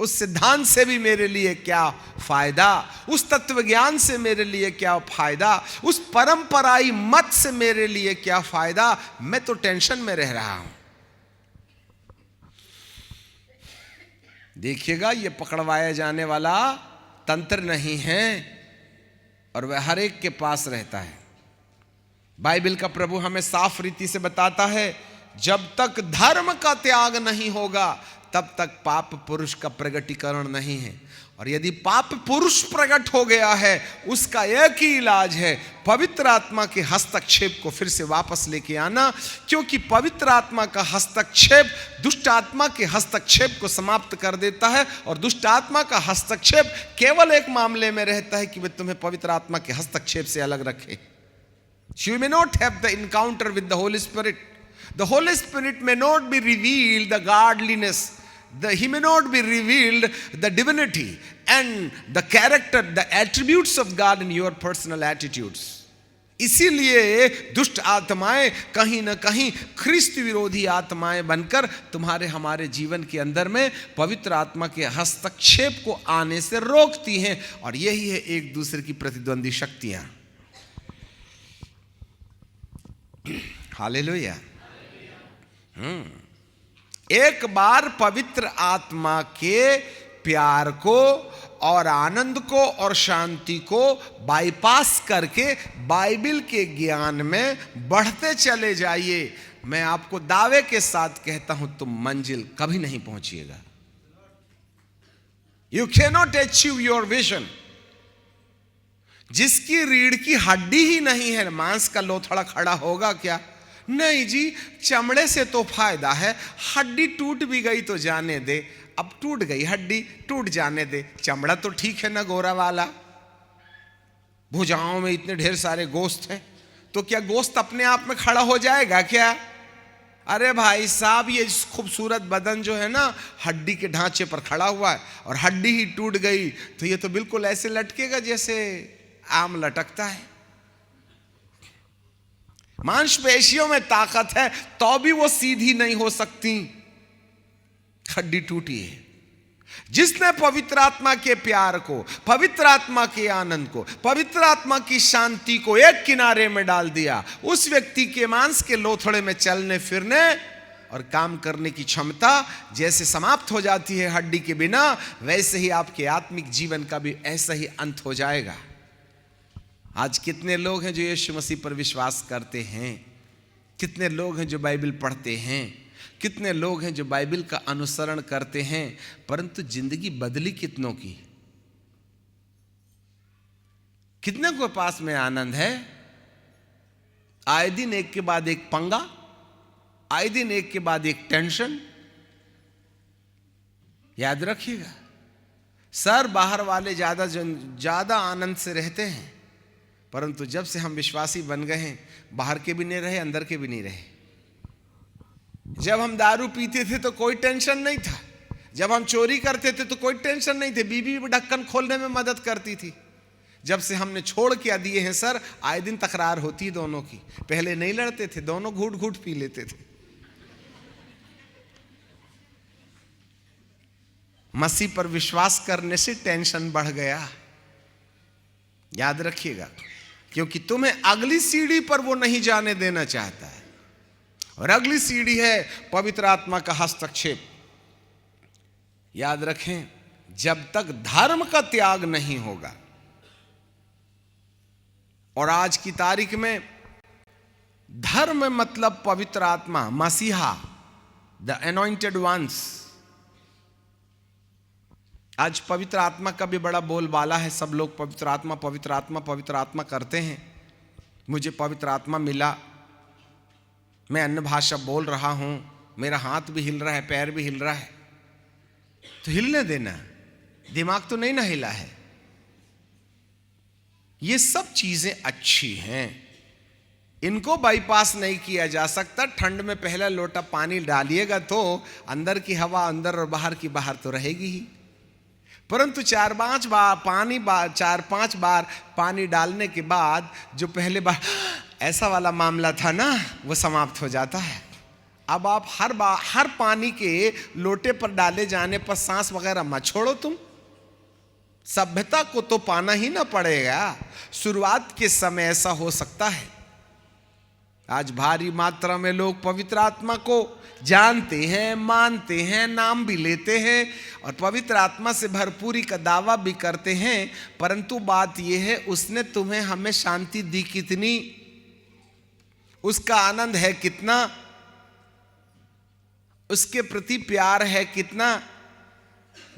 Speaker 1: उस सिद्धांत से भी मेरे लिए क्या फायदा, उस तत्व ज्ञान से मेरे लिए क्या फायदा, उस परंपराई मत से मेरे लिए क्या फायदा। मैं तो टेंशन में रह रहा हूं। देखिएगा, ये पकड़वाया जाने वाला तंत्र नहीं है और वह हर एक के पास रहता है। बाइबल का प्रभु हमें साफ रीति से बताता है, जब तक धर्म का त्याग नहीं होगा तब तक पाप पुरुष का प्रगटीकरण नहीं है। और यदि पाप पुरुष प्रकट हो गया है, उसका एक ही इलाज है, पवित्र आत्मा के हस्तक्षेप को फिर से वापस लेके आना। क्योंकि पवित्र आत्मा का हस्तक्षेप दुष्ट आत्मा के हस्तक्षेप को समाप्त कर देता है। और दुष्ट आत्मा का हस्तक्षेप केवल एक मामले में रहता है कि वह तुम्हें पवित्र आत्मा के हस्तक्षेप से अलग रखे। You may not have the encounter with the Holy Spirit. The Holy Spirit may not be revealed the godliness. He may not be revealed the divinity and the character, the attributes of God in your personal attitudes. इसीलिए दुष्ट आत्माएं कहीं ना कहीं ख्रिस्त विरोधी आत्माएं बनकर तुम्हारे हमारे जीवन के अंदर में पवित्र आत्मा के हस्तक्षेप को आने से रोकती हैं। और यही है एक दूसरे की प्रतिद्वंदी शक्तियां। हालेलुया। एक बार पवित्र आत्मा के प्यार को और आनंद को और शांति को बाईपास करके बाइबल के ज्ञान में बढ़ते चले जाइए। मैं आपको दावे के साथ कहता हूं, तुम मंजिल कभी नहीं पहुंचिएगा। You cannot achieve your vision. जिसकी रीढ़ की हड्डी ही नहीं है, मांस का लोथड़ा खड़ा होगा क्या? नहीं जी, चमड़े से तो फायदा है, हड्डी टूट भी गई तो जाने दे। अब टूट गई हड्डी, टूट जाने दे, चमड़ा तो ठीक है ना गोरा वाला। भुजाओं में इतने ढेर सारे गोश्त हैं, तो क्या गोश्त अपने आप में खड़ा हो जाएगा क्या? अरे भाई साहब, ये खूबसूरत बदन जो है ना, हड्डी के ढांचे पर खड़ा हुआ है, और हड्डी ही टूट गई तो ये तो बिल्कुल ऐसे लटकेगा जैसे आम लटकता है। मांसपेशियों में ताकत है तो भी वो सीधी नहीं हो सकती, हड्डी टूटी है। जिसने पवित्र आत्मा के प्यार को, पवित्र आत्मा के आनंद को, पवित्र आत्मा की शांति को एक किनारे में डाल दिया, उस व्यक्ति के मांस के लोथड़े में चलने फिरने और काम करने की क्षमता जैसे समाप्त हो जाती है हड्डी के बिना, वैसे ही आपके आत्मिक जीवन का भी ऐसा ही अंत हो जाएगा। आज कितने लोग हैं जो यीशु मसीह पर विश्वास करते हैं, कितने लोग हैं जो बाइबल पढ़ते हैं, कितने लोग हैं जो बाइबल का अनुसरण करते हैं, परंतु जिंदगी बदली कितनों की? कितने को पास में आनंद है? आए दिन एक के बाद एक पंगा, आए दिन एक के बाद एक टेंशन। याद रखिएगा, सर बाहर वाले ज्यादा आनंद से रहते हैं, परंतु जब से हम विश्वासी बन गए हैं, बाहर के भी नहीं रहे, अंदर के भी नहीं रहे। जब हम दारू पीते थे तो कोई टेंशन नहीं था, जब हम चोरी करते थे तो कोई टेंशन नहीं थे, बीवी ढक्कन खोलने में मदद करती थी। जब से हमने छोड़ के दिए हैं सर, आए दिन तकरार होती दोनों की। पहले नहीं लड़ते थे, दोनों घूट घूट पी लेते थे। मसीह पर विश्वास करने से टेंशन बढ़ गया। याद रखिएगा, क्योंकि तुम्हें अगली सीढ़ी पर वो नहीं जाने देना चाहता है, और अगली सीढ़ी है पवित्र आत्मा का हस्तक्षेप। याद रखें, जब तक धर्म का त्याग नहीं होगा, और आज की तारीख में धर्म मतलब पवित्र आत्मा, मसीहा, द एनॉइंटेड वंस। आज पवित्र आत्मा का भी बड़ा बोलबाला है, सब लोग पवित्र आत्मा पवित्र आत्मा पवित्र आत्मा करते हैं। मुझे पवित्र आत्मा मिला, मैं अन्य भाषा बोल रहा हूं, मेरा हाथ भी हिल रहा है, पैर भी हिल रहा है, तो हिलने देना, दिमाग तो नहीं ना हिला है। ये सब चीजें अच्छी हैं, इनको बाईपास नहीं किया जा सकता। ठंड में पहला लोटा पानी डालिएगा तो अंदर की हवा अंदर और बाहर की बाहर तो रहेगी ही, परंतु 4-5 बार पानी डालने के बाद जो पहले बार ऐसा वाला मामला था ना, वो समाप्त हो जाता है। अब आप हर पानी के लोटे पर डाले जाने पर सांस वगैरह मत छोड़ो। तुम सभ्यता को तो पाना ही ना पड़ेगा। शुरुआत के समय ऐसा हो सकता है। आज भारी मात्रा में लोग पवित्र आत्मा को जानते हैं, मानते हैं, नाम भी लेते हैं और पवित्र आत्मा से भरपूरी का दावा भी करते हैं, परंतु बात यह है, उसने तुम्हें हमें शांति दी कितनी, उसका आनंद है कितना, उसके प्रति प्यार है कितना।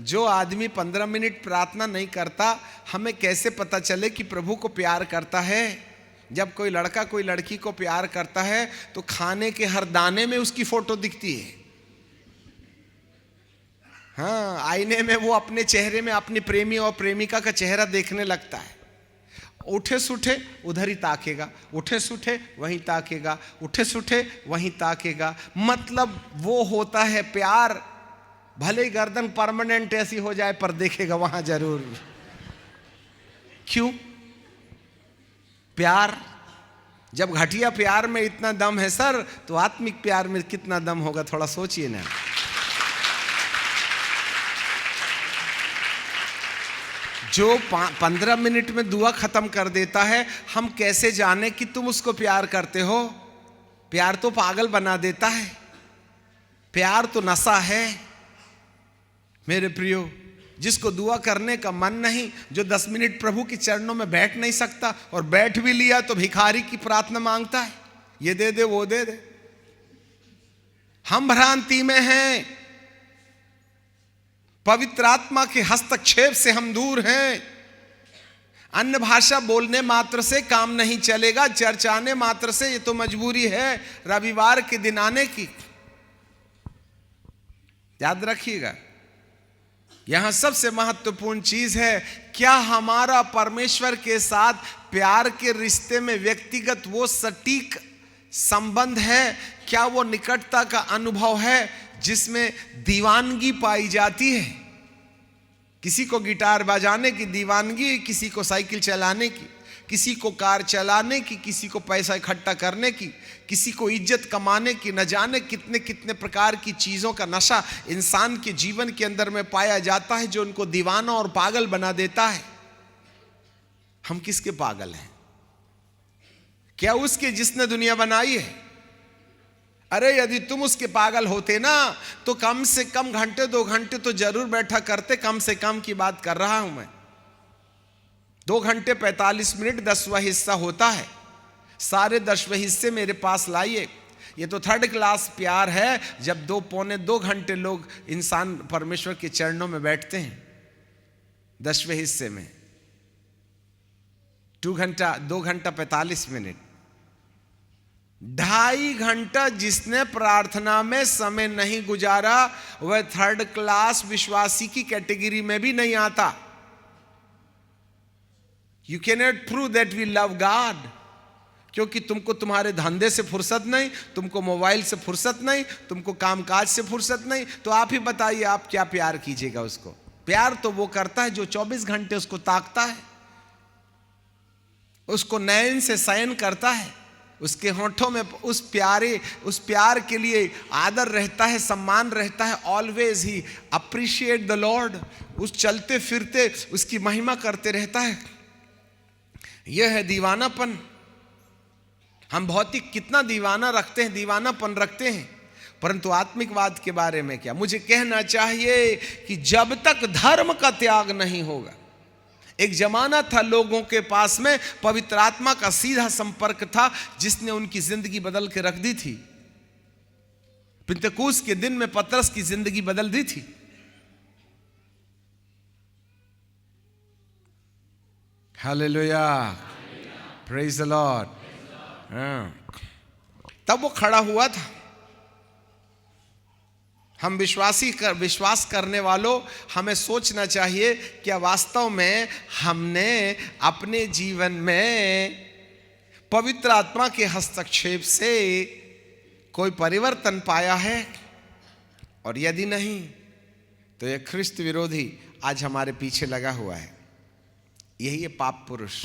Speaker 1: जो आदमी 15 मिनट प्रार्थना नहीं करता, हमें कैसे पता चले कि प्रभु को प्यार करता है? जब कोई लड़का कोई लड़की को प्यार करता है तो खाने के हर दाने में उसकी फोटो दिखती है। हाँ, आईने में वो अपने चेहरे में अपनी प्रेमी और प्रेमिका का चेहरा देखने लगता है। उठे सुठे उधर ही ताकेगा, उठे सुठे वहीं ताकेगा, उठे सुठे वहीं ताकेगा। मतलब वो होता है प्यार। भले ही गर्दन परमानेंट ऐसी हो जाए पर देखेगा वहां जरूर। क्यों? प्यार। जब घटिया प्यार में इतना दम है सर, तो आत्मिक प्यार में कितना दम होगा, थोड़ा सोचिए ना। जो 15 मिनट में दुआ खत्म कर देता है, हम कैसे जाने कि तुम उसको प्यार करते हो? प्यार तो पागल बना देता है, प्यार तो नशा है। मेरे प्रियो, जिसको दुआ करने का मन नहीं, जो 10 मिनट प्रभु के चरणों में बैठ नहीं सकता, और बैठ भी लिया तो भिखारी की प्रार्थना मांगता है, ये दे दे वो दे दे। हम भ्रांति में हैं, पवित्र आत्मा के हस्तक्षेप से हम दूर हैं। अन्य भाषा बोलने मात्र से काम नहीं चलेगा, चर्च आने मात्र से ये तो मजबूरी है रविवार के दिन आने की। याद रखिएगा, यहां सबसे महत्वपूर्ण चीज है, क्या हमारा परमेश्वर के साथ प्यार के रिश्ते में व्यक्तिगत वो सटीक संबंध है, क्या वो निकटता का अनुभव है जिसमें दीवानगी पाई जाती है। किसी को गिटार बजाने की दीवानगी, किसी को साइकिल चलाने की, किसी को कार चलाने की, किसी को पैसा इकट्ठा करने की, किसी को इज्जत कमाने की, न जाने कितने कितने प्रकार की चीज़ों का नशा इंसान के जीवन के अंदर में पाया जाता है जो उनको दीवाना और पागल बना देता है। हम किसके पागल हैं? क्या उसके जिसने दुनिया बनाई है? अरे यदि तुम उसके पागल होते ना तो कम से कम घंटे 2 घंटे तो जरूर बैठा करते। कम से कम की बात कर रहा हूं मैं। 2 घंटे 45 मिनट 10वां हिस्सा होता है, सारे 10वें हिस्से मेरे पास लाइए। ये तो 3rd क्लास प्यार है जब 2 पौने 2 घंटे लोग इंसान परमेश्वर के चरणों में बैठते हैं। 10वें हिस्से में 2 घंटा 45 मिनट, 2.5 घंटा जिसने प्रार्थना में समय नहीं गुजारा वह 3rd क्लास विश्वासी की कैटेगरी में भी नहीं आता। You can not prove that we love God, क्योंकि तुमको तुम्हारे धंधे से फुर्सत नहीं, तुमको मोबाइल से फुर्सत नहीं, तुमको कामकाज से फुर्सत नहीं। तो आप ही बताइए, आप क्या प्यार कीजिएगा उसको? प्यार तो वो करता है जो 24 घंटे उसको ताकता है, उसको नयन से शयन करता है, उसके होठों में उस प्यार के लिए आदर रहता है, सम्मान रहता है। Always he appreciate the Lord, उस चलते फिरते उसकी महिमा करते रहता है। यह है दीवानापन। हम भौतिक कितना दीवाना रखते हैं, दीवानापन रखते हैं, परंतु आत्मिकवाद के बारे में क्या? मुझे कहना चाहिए कि जब तक धर्म का त्याग नहीं होगा। एक जमाना था लोगों के पास में पवित्र आत्मा का सीधा संपर्क था जिसने उनकी जिंदगी बदल के रख दी थी। पिंतकुस्त के दिन में पतरस की जिंदगी बदल दी थी। Hallelujah, praise the Lord. तब वो खड़ा हुआ था। हम विश्वास करने वालों, हमें सोचना चाहिए क्या वास्तव में हमने अपने जीवन में पवित्र आत्मा के हस्तक्षेप से कोई परिवर्तन पाया है? और यदि नहीं तो यह ख्रिस्त विरोधी आज हमारे पीछे लगा हुआ है। यही है पाप पुरुष।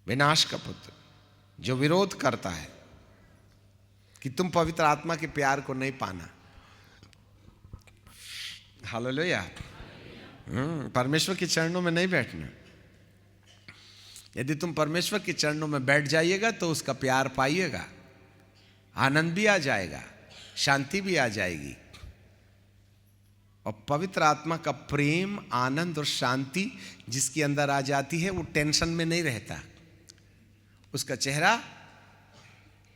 Speaker 1: विनाश का पुत्र जो विरोध करता है कि तुम पवित्र आत्मा के प्यार को नहीं पाना। हालेलुया। परमेश्वर के चरणों में नहीं बैठना। यदि तुम परमेश्वर के चरणों में बैठ जाइएगा तो उसका प्यार पाइएगा, आनंद भी आ जाएगा, शांति भी आ जाएगी। और पवित्र आत्मा का प्रेम, आनंद और शांति जिसके अंदर आ जाती है वो टेंशन में नहीं रहता। उसका चेहरा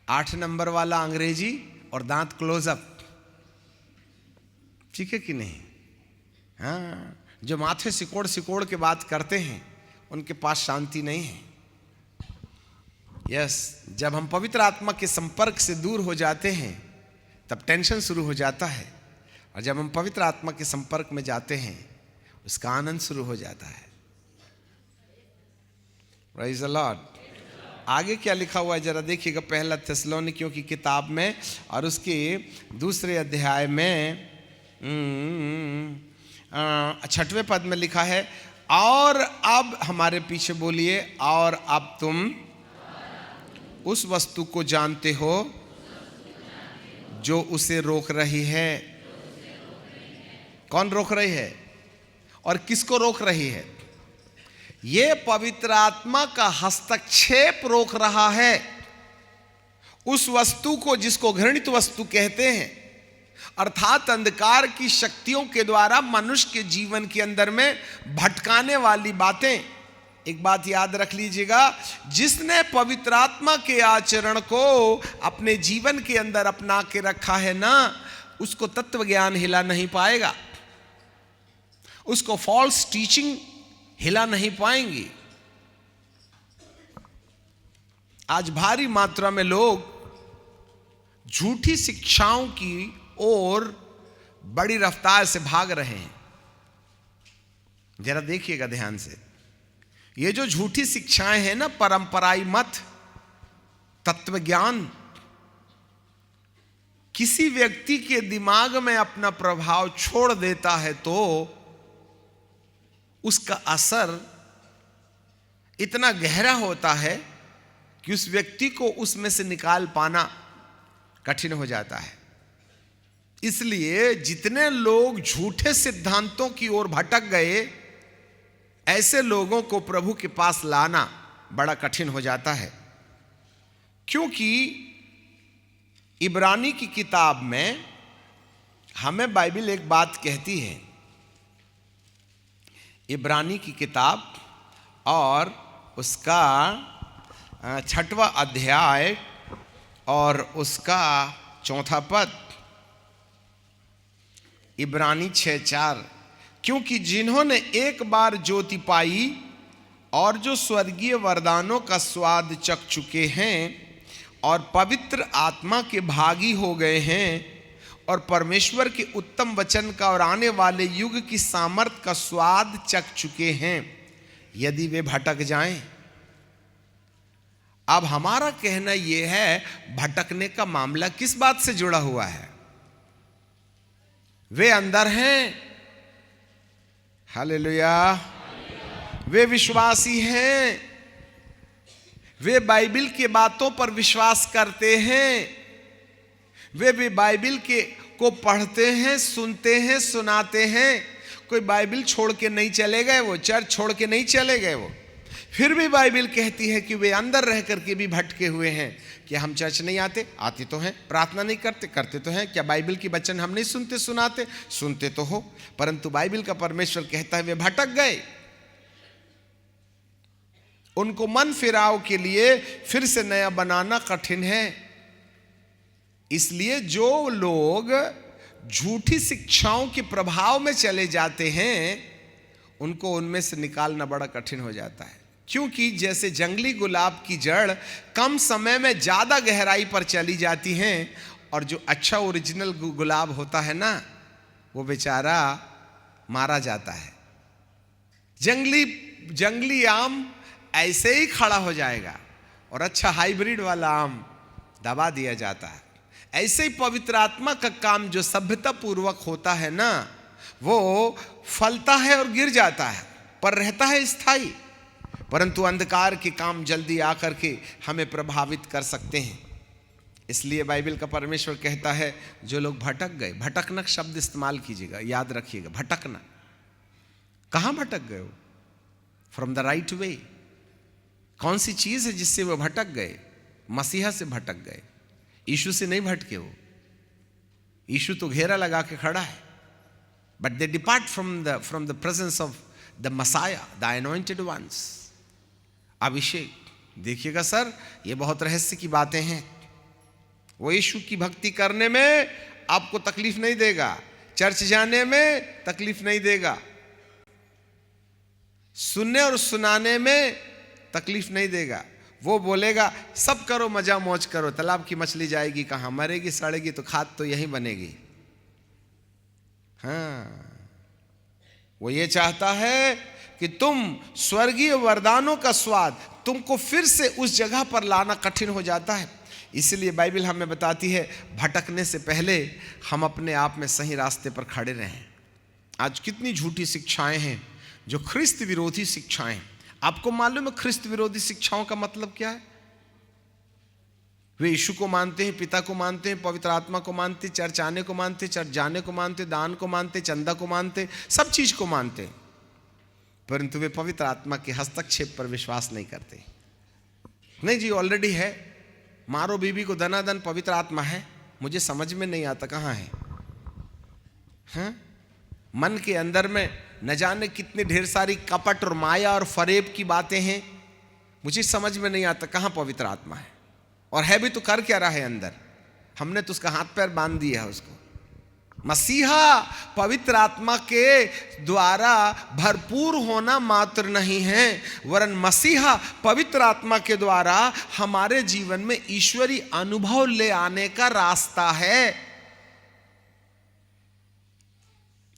Speaker 1: 8 नंबर वाला अंग्रेजी और दांत क्लोजअप, ठीक है कि नहीं? हाँ, जो माथे सिकोड़ सिकोड़ के बात करते हैं उनके पास शांति नहीं है। यस, जब हम पवित्र आत्मा के संपर्क से दूर हो जाते हैं तब टेंशन शुरू हो जाता है, और जब हम पवित्र आत्मा के संपर्क में जाते हैं उसका आनंद शुरू हो जाता है। Praise the Lord. आगे क्या लिखा हुआ है जरा देखिएगा, 1 थिस्सलुनीकियों की किताब में और उसके 2 अध्याय में 6वें पद में लिखा है, और अब हमारे पीछे बोलिए, और अब तुम उस वस्तु को जानते हो जो उसे रोक रही है। कौन रोक रही है और किसको रोक रही है? ये पवित्र आत्मा का हस्तक्षेप रोक रहा है। उस वस्तु को जिसको घृणित वस्तु कहते हैं, अर्थात अंधकार की शक्तियों के द्वारा मनुष्य के जीवन के अंदर में भटकाने वाली बातें। एक बात याद रख लीजिएगा, जिसने पवित्र आत्मा के आचरण को अपने जीवन के अंदर अपना के रखा है ना, उसको तत्व ज्ञान हिला नहीं पाएगा, उसको फॉल्स टीचिंग हिला नहीं पाएंगी। आज भारी मात्रा में लोग झूठी शिक्षाओं की ओर बड़ी रफ्तार से भाग रहे हैं। जरा देखिएगा ध्यान से, ये जो झूठी शिक्षाएं हैं ना, परंपराई मत, तत्व ज्ञान, किसी व्यक्ति के दिमाग में अपना प्रभाव छोड़ देता है तो उसका असर इतना गहरा होता है कि उस व्यक्ति को उसमें से निकाल पाना कठिन हो जाता है। इसलिए जितने लोग झूठे सिद्धांतों की ओर भटक गए, ऐसे लोगों को प्रभु के पास लाना बड़ा कठिन हो जाता है। क्योंकि इब्रानी की किताब में हमें बाइबल एक बात कहती है, इब्रानी की किताब और उसका 6वां अध्याय और उसका 4वां पद, इब्रानी 6:4, क्योंकि जिन्होंने एक बार ज्योति पाई और जो स्वर्गीय वरदानों का स्वाद चख चुके हैं और पवित्र आत्मा के भागी हो गए हैं और परमेश्वर के उत्तम वचन का और आने वाले युग की सामर्थ का स्वाद चख चुके हैं, यदि वे भटक जाएं। अब हमारा कहना यह है, भटकने का मामला किस बात से जुड़ा हुआ है? वे अंदर हैं, हालेलुया, वे विश्वासी हैं, वे बाइबल की बातों पर विश्वास करते हैं, वे बाइबल को पढ़ते हैं, सुनते हैं, सुनाते हैं। कोई बाइबल छोड़ के नहीं चले गए, वो चर्च छोड़ के नहीं चले गए, वो फिर भी बाइबल कहती है कि वे अंदर रह करके भी भटके हुए हैं। क्या हम चर्च नहीं आते? आते तो हैं। प्रार्थना नहीं करते? करते तो हैं। क्या बाइबल की वचन हम नहीं सुनते, सुनाते? सुनते तो हो, परंतु बाइबल का परमेश्वर कहता है वे भटक गए। उनको मन फिराव के लिए फिर से नया बनाना कठिन है। इसलिए जो लोग झूठी शिक्षाओं के प्रभाव में चले जाते हैं, उनको उनमें से निकालना बड़ा कठिन हो जाता है। क्योंकि जैसे जंगली गुलाब की जड़ कम समय में ज्यादा गहराई पर चली जाती हैं, और जो अच्छा ओरिजिनल गुलाब होता है ना, वो बेचारा मारा जाता है। जंगली आम ऐसे ही खड़ा हो जाएगा और अच्छा हाइब्रिड वाला आम दबा दिया जाता है। ऐसे ही पवित्र आत्मा का काम जो सभ्यता पूर्वक होता है ना, वो फलता है और गिर जाता है, पर रहता है स्थायी। परंतु अंधकार के काम जल्दी आकर के हमें प्रभावित कर सकते हैं। इसलिए बाइबल का परमेश्वर कहता है जो लोग भटक गए, भटकना शब्द इस्तेमाल कीजिएगा, याद रखिएगा, भटकना। कहां भटक गए हो? From the right way. कौन सी चीज है जिससे वो भटक गए? मसीहा से भटक गए, यीशु से नहीं भटके वो। यीशु तो घेरा लगा के खड़ा है, but they depart from the presence of the messiah, the anointed ones. Abhishek, देखिएगा सर, ये बहुत रहस्य की बातें हैं। वो यीशु की भक्ति करने में आपको तकलीफ नहीं देगा, चर्च जाने में तकलीफ नहीं देगा, सुनने और सुनाने में तकलीफ नहीं देगा। वो बोलेगा सब करो, मजा मौज करो, तालाब की मछली जाएगी कहां, मरेगी सड़ेगी तो खाद तो यही बनेगी। हाँ, वो ये चाहता है कि तुम स्वर्गीय वरदानों का स्वाद, तुमको फिर से उस जगह पर लाना कठिन हो जाता है। इसलिए बाइबल हमें बताती है भटकने से पहले हम अपने आप में सही रास्ते पर खड़े रहें। आज कितनी झूठी शिक्षाएं हैं, जो ख्रिस्त विरोधी शिक्षाएं। आपको मालूम है ख्रिस्त विरोधी शिक्षाओं का मतलब क्या है? वे यीशु को मानते हैं, पिता को मानते हैं, पवित्र आत्मा को मानते, चर्च आने को मानते, चर्च जाने को मानते, दान को मानते, चंदा को मानते, सब चीज को मानते, परंतु वे पवित्र आत्मा के हस्तक्षेप पर विश्वास नहीं करते। नहीं जी, ऑलरेडी है, मारो बीबी को दनादन, पवित्र आत्मा है, मुझे समझ में नहीं आता कहाँ है। हैं? मन के अंदर में न जाने कितने ढेर सारी कपट और माया और फरेब की बातें हैं। मुझे समझ में नहीं आता कहाँ पवित्र आत्मा है, और है भी तो कर क्या रहा है अंदर। हमने तो उसका हाथ पैर बांध दिया है उसको। मसीहा पवित्र आत्मा के द्वारा भरपूर होना मात्र नहीं है, वरन मसीहा पवित्र आत्मा के द्वारा हमारे जीवन में ईश्वरीय अनुभव ले आने का रास्ता है।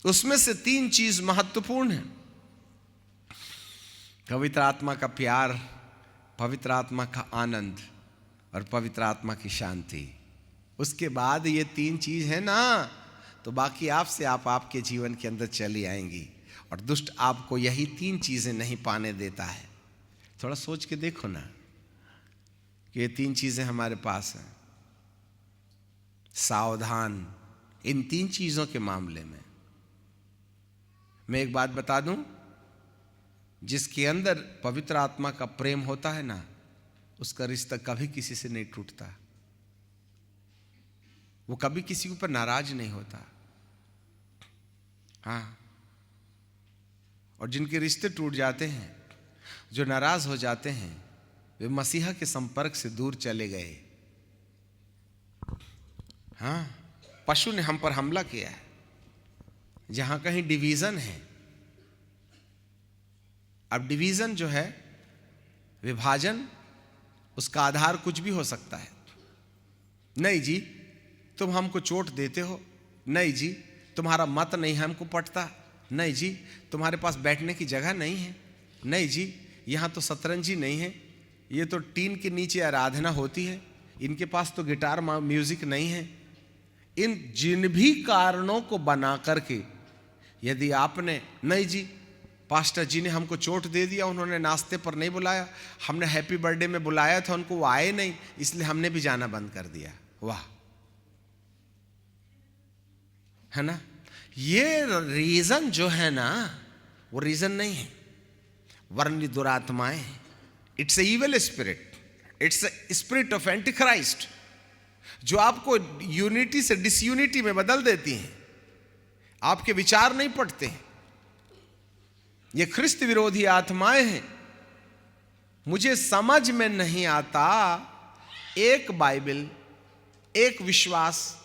Speaker 1: उसमें से 3 चीज महत्वपूर्ण है। पवित्र आत्मा का प्यार, पवित्र आत्मा का आनंद और पवित्र आत्मा की शांति। उसके बाद ये 3 चीज है ना, तो बाकी आपसे आपके जीवन के अंदर चली आएंगी। और दुष्ट आपको यही 3 चीजें नहीं पाने देता है। थोड़ा सोच के देखो ना कि ये 3 चीजें हमारे पास हैं। सावधान इन 3 चीजों के मामले में। मैं एक बात बता दूं, जिसके अंदर पवित्र आत्मा का प्रेम होता है ना, उसका रिश्ता कभी किसी से नहीं टूटता। वो कभी किसी के ऊपर नाराज नहीं होता। हाँ, और जिनके रिश्ते टूट जाते हैं, जो नाराज हो जाते हैं, वे मसीहा के संपर्क से दूर चले गए। हाँ, पशु ने हम पर हमला किया है। जहां कहीं डिवीजन है, अब डिवीजन जो है, विभाजन, उसका आधार कुछ भी हो सकता है। नहीं जी तुम हमको चोट देते हो, नहीं जी तुम्हारा मत नहीं हमको पटता, नहीं जी तुम्हारे पास बैठने की जगह नहीं है, नहीं जी यहाँ तो शतरंजी नहीं है, ये तो टीन के नीचे आराधना होती है, इनके पास तो गिटार म्यूजिक नहीं है। इन जिन भी कारणों को बना करके यदि आपने, नहीं जी पास्टर जी ने हमको चोट दे दिया, उन्होंने नाश्ते पर नहीं बुलाया, हमने हैप्पी बर्थडे में बुलाया था, उनको वो आए नहीं, इसलिए हमने भी जाना बंद कर दिया। वाह, है ना? ये रीजन जो है ना, वो रीजन नहीं है, वरन दुरात्माएं। It's a evil spirit, it's a spirit of anti Christ, जो आपको यूनिटी से डिसयूनिटी में बदल देती हैं। आपके विचार नहीं पड़ते हैं। ये ख्रिस्त विरोधी आत्माएं हैं। मुझे समझ में नहीं आता, एक बाइबल, एक विश्वास,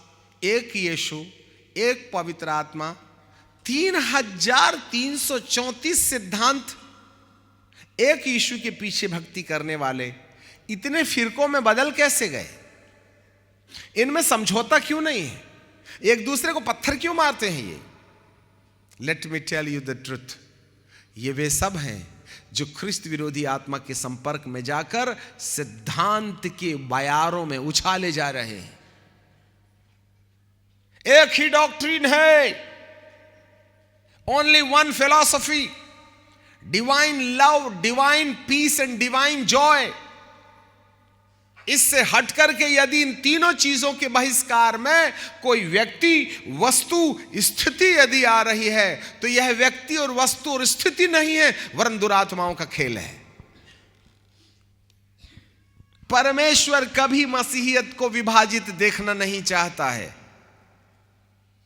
Speaker 1: एक यीशु, एक पवित्र आत्मा, 3334 सिद्धांत, एक यीशु के पीछे भक्ति करने वाले इतने फिरकों में बदल कैसे गए? इनमें समझौता क्यों नहीं है? एक दूसरे को पत्थर क्यों मारते हैं ये? Let me tell you the truth, ये वे सब हैं जो ख्रिस्त विरोधी आत्मा के संपर्क में जाकर सिद्धांत के बयारों में उछाले जा रहे हैं। एक ही डॉक्ट्रिन है, only one philosophy, divine love, divine peace and divine joy. इससे हट करके यदि इन तीनों चीजों के बहिष्कार में कोई व्यक्ति, वस्तु, स्थिति यदि आ रही है, तो यह व्यक्ति और वस्तु और स्थिति नहीं है, वरन दुरात्माओं का खेल है। परमेश्वर कभी मसीहियत को विभाजित देखना नहीं चाहता है।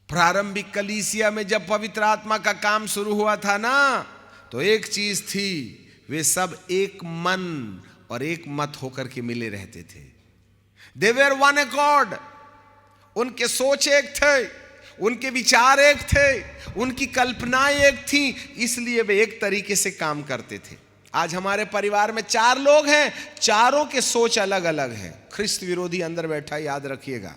Speaker 1: प्रारंभिक कलीसिया में जब पवित्र आत्मा का काम शुरू हुआ था ना, तो एक चीज थी, वे सब एक मन और एक मत होकर के मिले रहते थे। दे वर वन अकॉर्ड। उनके सोच एक थे, उनके विचार एक थे, उनकी कल्पनाएं एक थी, इसलिए वे एक तरीके से काम करते थे। आज हमारे परिवार में 4 लोग हैं, चारों के सोच अलग अलग है। ख्रिस्त विरोधी अंदर बैठा, याद रखिएगा।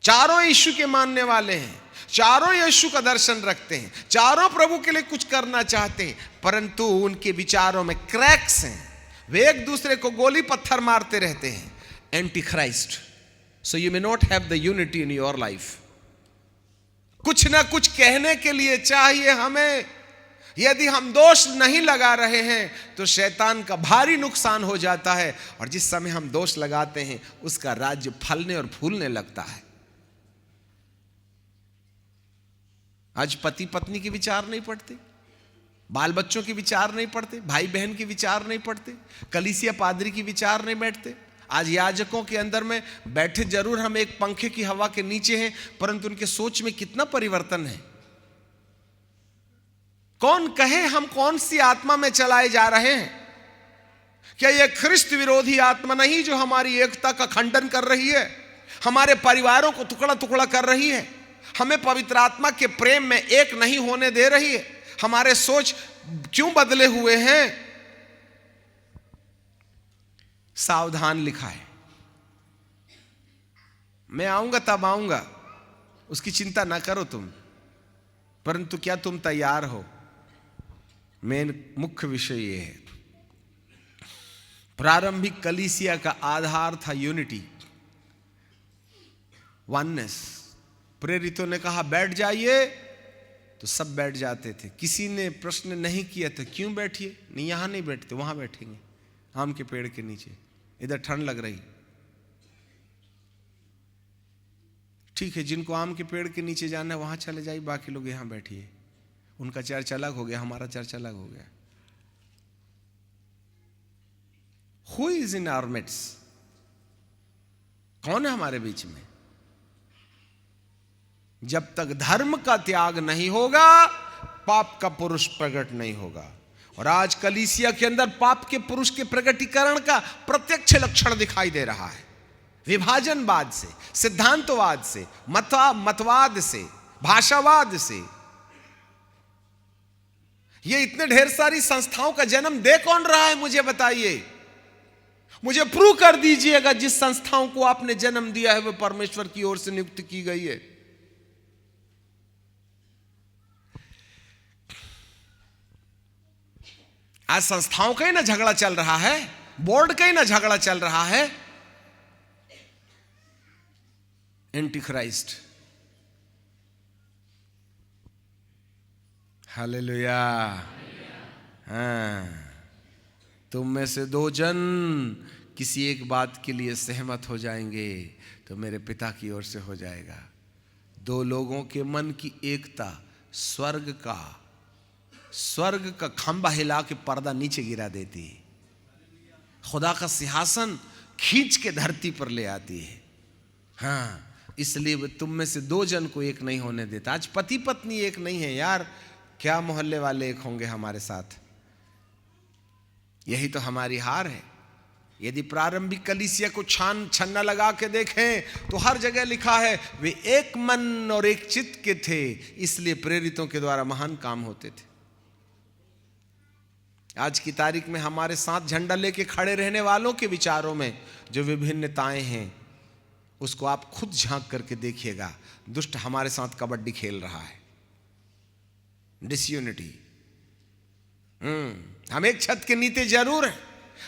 Speaker 1: चारों यीशु के मानने वाले हैं, चारों यीशु का दर्शन रखते हैं, चारों प्रभु के लिए कुछ करना चाहते हैं, परंतु उनके विचारों में क्रैक्स हैं। वे एक दूसरे को गोली पत्थर मारते रहते हैं। Anti Christ. So you may not have the unity in your life. कुछ ना कुछ कहने के लिए चाहिए हमें। यदि हम दोष नहीं लगा रहे हैं तो शैतान का भारी नुकसान हो जाता है, और जिस समय हम दोष लगाते हैं उसका राज्य फलने और फूलने लगता है। आज पति पत्नी के विचार नहीं पड़ते, बाल बच्चों के विचार नहीं पड़ते, भाई बहन के विचार नहीं पड़ते, कलीसिया पादरी के विचार नहीं बैठते। आज याजकों के अंदर में बैठे जरूर हम एक पंखे की हवा के नीचे हैं, परंतु उनके सोच में कितना परिवर्तन है। कौन कहे हम कौन सी आत्मा में चलाए जा रहे हैं? क्या यह ख्रिस्त विरोधी आत्मा नहीं जो हमारी एकता का खंडन कर रही है, हमारे परिवारों को टुकड़ा टुकड़ा कर रही है, हमें पवित्र आत्मा के प्रेम में एक नहीं होने दे रही है? हमारे सोच क्यों बदले हुए हैं? सावधान लिखा है। मैं आऊंगा तब आऊंगा, उसकी चिंता ना करो तुम, परंतु क्या तुम तैयार हो? मेन मुख्य विषय यह है। प्रारंभिक कलीसिया का आधार था यूनिटी, वननेस। प्रेरितों ने कहा बैठ जाइए, तो सब बैठ जाते थे। किसी ने प्रश्न नहीं किया था क्यों बैठिए? नहीं, यहां नहीं बैठते, वहां बैठेंगे, आम के पेड़ के नीचे, इधर ठंड लग रही। ठीक है, जिनको आम के पेड़ के नीचे जाना है वहां चले जाइए, बाकी लोग यहां बैठिए। उनका चर्च अलग हो गया, हमारा चर्च अलग हो गया। Who is in our midst? कौन है हमारे बीच में? जब तक धर्म का त्याग नहीं होगा, पाप का पुरुष प्रकट नहीं होगा। और आज कलीसिया के अंदर पाप के पुरुष के प्रकटीकरण का प्रत्यक्ष लक्षण दिखाई दे रहा है। विभाजनवाद से, सिद्धांतवाद से, मतवाद से, भाषावाद से। ये इतने ढेर सारी संस्थाओं का जन्म दे कौन रहा है? मुझे बताइए, मुझे प्रूव कर दीजिएगा जिस संस्थाओं को आपने जन्म दिया है वो परमेश्वर की ओर से नियुक्त की गई है। आज संस्थाओं का ही ना झगड़ा चल रहा है, बोर्ड का ही ना झगड़ा चल रहा है। Anti Christ. हालेलुया। हाँ, तुम में से दो जन किसी एक बात के लिए सहमत हो जाएंगे तो मेरे पिता की ओर से हो जाएगा। दो लोगों के मन की एकता स्वर्ग का खंभा हिला के पर्दा नीचे गिरा देती है, खुदा का सिंहासन खींच के धरती पर ले आती है। हाँ, इसलिए तुम में से दो जन को एक नहीं होने देता। आज पति पत्नी एक नहीं है यार, क्या मोहल्ले वाले एक होंगे हमारे साथ? यही तो हमारी हार है। यदि प्रारंभिक कलीसिया को छन्ना लगा के देखें तो हर जगह लिखा है वे एक मन और एक चित्त के थे, इसलिए प्रेरितों के द्वारा महान काम होते थे। आज की तारीख में हमारे साथ झंडा लेके खड़े रहने वालों के विचारों में जो विभिन्नताएं हैं, उसको आप खुद झांक करके देखिएगा। दुष्ट हमारे साथ कबड्डी खेल रहा है, डिसयूनिटी। हम एक छत के नीचे जरूर हैं,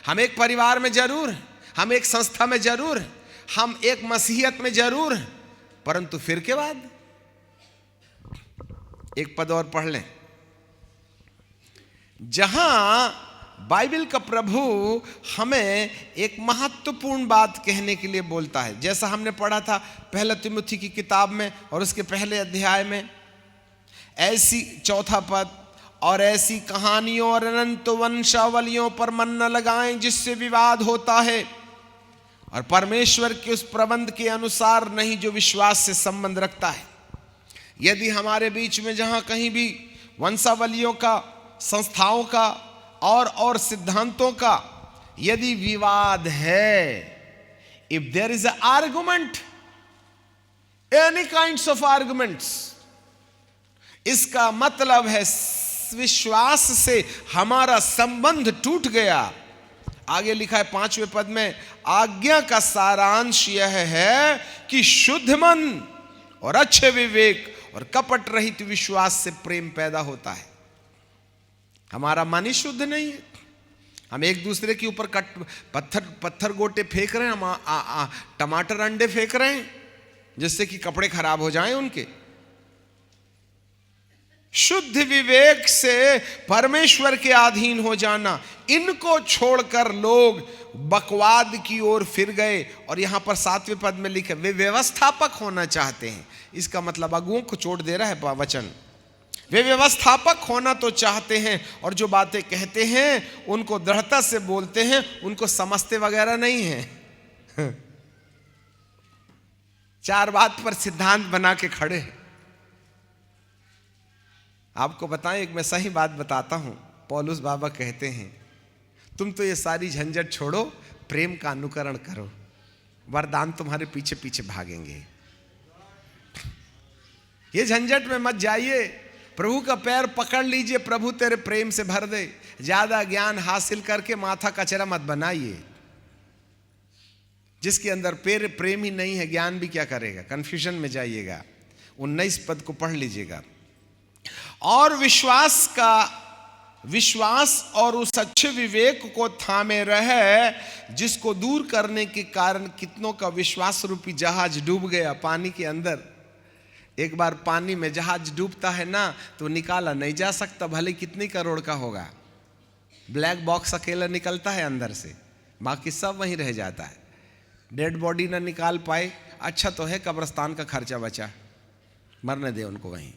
Speaker 1: हम एक परिवार में जरूर हैं, हम एक संस्था में जरूर हैं, हम एक मसीहत में जरूर हैं, परंतु फिर के बाद एक पद और पढ़ लें, जहां बाइबल का प्रभु हमें एक महत्वपूर्ण बात कहने के लिए बोलता है। जैसा हमने पढ़ा था पहला तिमुथी की किताब में और उसके पहले अध्याय में, ऐसी 4 पद, और ऐसी कहानियों और अनंत वंशावलियों पर मन न लगाएं जिससे विवाद होता है और परमेश्वर के उस प्रबंध के अनुसार नहीं जो विश्वास से संबंध रखता है। यदि हमारे बीच में जहां कहीं भी वंशावलियों का, संस्थाओं का और सिद्धांतों का यदि विवाद है, if there is a argument, any kinds of arguments, इसका मतलब है विश्वास से हमारा संबंध टूट गया। आगे लिखा है 5वें पद में, आज्ञा का सारांश यह है कि शुद्ध मन और अच्छे विवेक और कपट रहित विश्वास से प्रेम पैदा होता है। हमारा मन ही शुद्ध नहीं है, हम एक दूसरे के ऊपर पत्थर गोटे फेंक रहे हैं, हम टमाटर अंडे फेंक रहे हैं जिससे कि कपड़े खराब हो जाएं उनके। शुद्ध विवेक से परमेश्वर के अधीन हो जाना, इनको छोड़कर लोग बकवाद की ओर फिर गए। और यहां पर 7वें पद में लिखा वे व्यवस्थापक होना चाहते हैं। इसका मतलब अगुओं को छोड़ दे रहा है वचन। वे व्यवस्थापक होना तो चाहते हैं और जो बातें कहते हैं उनको दृढ़ता से बोलते हैं, उनको समझते वगैरह नहीं है। चार बात पर सिद्धांत बना के खड़े हैं। आपको बताएं, एक मैं सही बात बताता हूं। पौलुस बाबा कहते हैं, तुम तो ये सारी झंझट छोड़ो, प्रेम का अनुकरण करो, वरदान तुम्हारे पीछे पीछे भागेंगे। ये झंझट में मत जाइए, प्रभु का पैर पकड़ लीजिए, प्रभु तेरे प्रेम से भर दे। ज्यादा ज्ञान हासिल करके माथा कचरा मत बनाइए। जिसके अंदर प्रेम ही नहीं है, ज्ञान भी क्या करेगा? कंफ्यूजन में जाइएगा। 19 पद को पढ़ लीजिएगा। और विश्वास और उस अच्छे विवेक को थामे रहे, जिसको दूर करने के कारण कितनों का विश्वास रूपी जहाज डूब गया पानी के अंदर। एक बार पानी में जहाज डूबता है ना, तो निकाला नहीं जा सकता, भले कितनी करोड़ का होगा। ब्लैक बॉक्स अकेला निकलता है अंदर से, बाकी सब वहीं रह जाता है। डेड बॉडी ना निकाल पाए, अच्छा तो है कब्रिस्तान का खर्चा बचा, मरने दे उनको वहीं।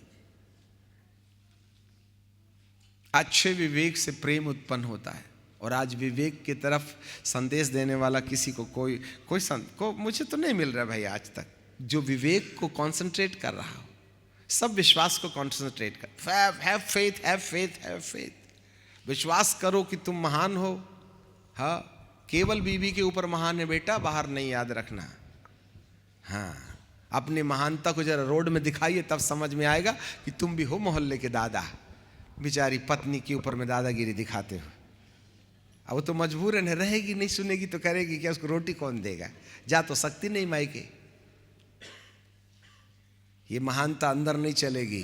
Speaker 1: अच्छे विवेक से प्रेम उत्पन्न होता है। और आज विवेक की तरफ संदेश देने वाला किसी को मुझे तो नहीं मिल रहा भाई आज तक, जो विवेक को कंसंट्रेट कर रहा हो। सब विश्वास को कंसंट्रेट कर, have faith, have faith, have faith. विश्वास करो कि तुम महान हो। हाँ, केवल बीवी के ऊपर महान है बेटा, बाहर नहीं, याद रखना। हाँ, अपनी महानता को जरा रोड में दिखाइए, तब समझ में आएगा कि तुम भी हो मोहल्ले के दादा। बेचारी पत्नी के ऊपर में दादागिरी दिखाते हो। अब वो तो मजबूर है, रहेगी नहीं, सुनेगी तो करेगी क्या? उसको रोटी कौन देगा? जा तो सकती नहीं मायके। ये महानता अंदर नहीं चलेगी।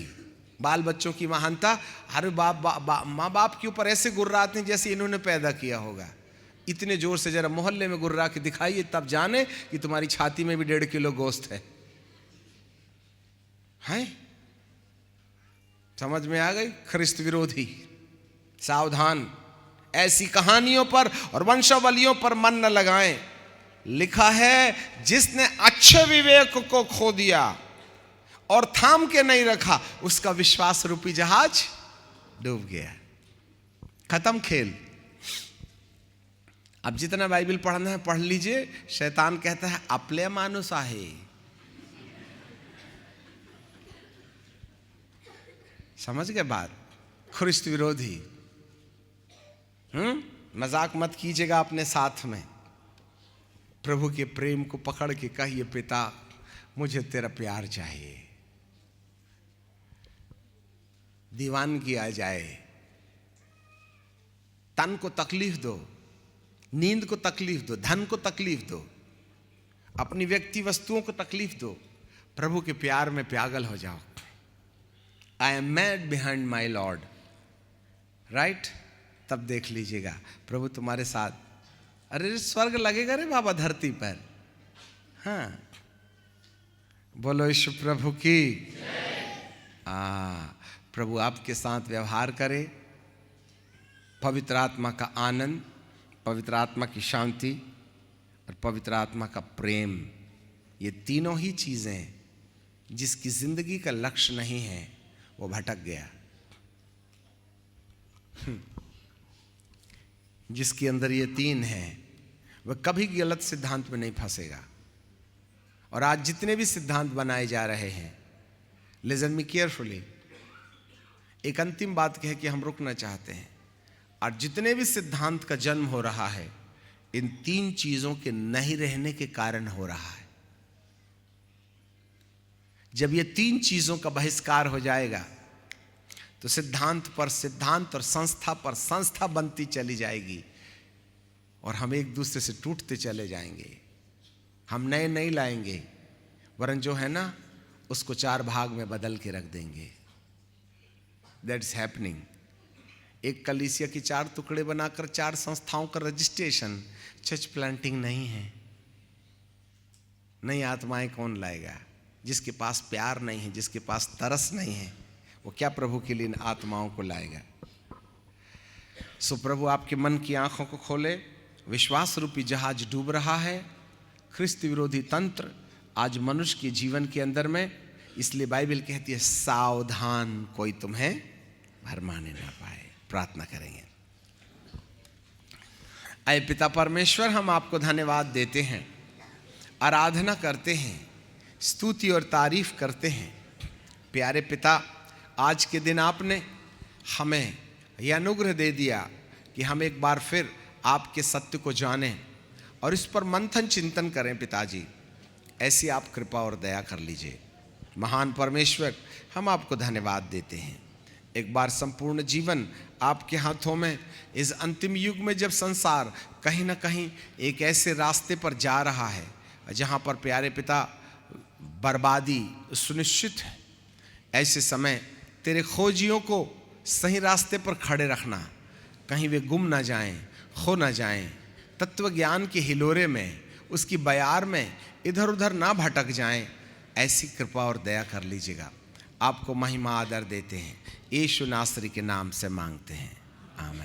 Speaker 1: बाल बच्चों की महानता, अरे माँ बाप के ऊपर ऐसे गुर्राते हैं जैसे इन्होंने पैदा किया होगा। इतने जोर से जरा मोहल्ले में गुर्रा के दिखाइए, तब जाने कि तुम्हारी छाती में भी 1.5 किलो गोश्त है। समझ में आ गई? ख्रिस्त विरोधी, सावधान। ऐसी कहानियों पर और वंशावलियों पर मन न लगाएं। लिखा है, जिसने अच्छे विवेक को खो दिया और थाम के नहीं रखा, उसका विश्वास रूपी जहाज डूब गया। खत्म खेल। अब जितना बाइबल पढ़ना है पढ़ लीजिए। शैतान कहता है आपले मानुस आहे। समझ गए बात? ख्रिस्त विरोधी। मजाक मत कीजिएगा अपने साथ में। प्रभु के प्रेम को पकड़ के कहिए, पिता मुझे तेरा प्यार चाहिए। दीवानगी आ जाए, तन को तकलीफ दो, नींद को तकलीफ दो, धन को तकलीफ दो, अपनी व्यक्ति वस्तुओं को तकलीफ दो, प्रभु के प्यार में पागल हो जाओ। I am mad behind my lord, right? तब देख लीजिएगा प्रभु तुम्हारे साथ। अरे स्वर्ग लगेगा रे बाबा धरती पर। हाँ, बोलो यीशु प्रभु की। प्रभु आपके साथ व्यवहार करे। पवित्र आत्मा का आनंद, पवित्र आत्मा की शांति और पवित्र आत्मा का प्रेम, ये तीनों ही चीजें जिसकी जिंदगी का लक्ष्य नहीं है वो भटक गया। जिसके अंदर ये तीन है वह कभी गलत सिद्धांत में नहीं फंसेगा। और आज जितने भी सिद्धांत बनाए जा रहे हैं, लिसन मी केयरफुली, एक अंतिम बात कह के हम रुकना चाहते हैं। और जितने भी सिद्धांत का जन्म हो रहा है, इन तीन चीजों के नहीं रहने के कारण हो रहा है। जब ये तीन चीजों का बहिष्कार हो जाएगा तो सिद्धांत पर सिद्धांत और संस्था पर संस्था बनती चली जाएगी और हम एक दूसरे से टूटते चले जाएंगे। हम नए नहीं लाएंगे, वरन जो है ना उसको 4 भाग में बदल के रख देंगे। That's happening. एक कलीसिया की 4 टुकड़े बनाकर 4 संस्थाओं का रजिस्ट्रेशन चर्च प्लांटिंग नहीं है। नई आत्माएं कौन लाएगा? जिसके पास प्यार नहीं है, जिसके पास तरस नहीं है, वो क्या प्रभु के लिए इन आत्माओं को लाएगा? सो प्रभु आपके मन की आंखों को खोले। विश्वास रूपी जहाज डूब रहा है। ख्रिस्त विरोधी तंत्र आज मनुष्य के जीवन के अंदर में, इसलिए बाइबल कहती है सावधान, कोई तुम्हें भरमाने ना पाए। प्रार्थना करेंगे। आए पिता परमेश्वर, हम आपको धन्यवाद देते हैं आराधना करते हैं, स्तुति और तारीफ करते हैं। प्यारे पिता, आज के दिन आपने हमें यह अनुग्रह दे दिया कि हम एक बार फिर आपके सत्य को जानें और इस पर मंथन चिंतन करें। पिताजी, ऐसी आप कृपा और दया कर लीजिए। महान परमेश्वर, हम आपको धन्यवाद देते हैं। एक बार संपूर्ण जीवन आपके हाथों में, इस अंतिम युग में जब संसार कहीं ना कहीं एक ऐसे रास्ते पर जा रहा है जहाँ पर प्यारे पिता बर्बादी सुनिश्चित है, ऐसे समय तेरे खोजियों को सही रास्ते पर खड़े रखना, कहीं वे गुम ना जाएं, खो ना जाएं, तत्व ज्ञान के हिलोरे में, उसकी बयार में इधर उधर ना भटक जाएं। ऐसी कृपा और दया कर लीजिएगा। आपको महिमा आदर देते हैं, यीशु नासरी के नाम से मांगते हैं, आमीन।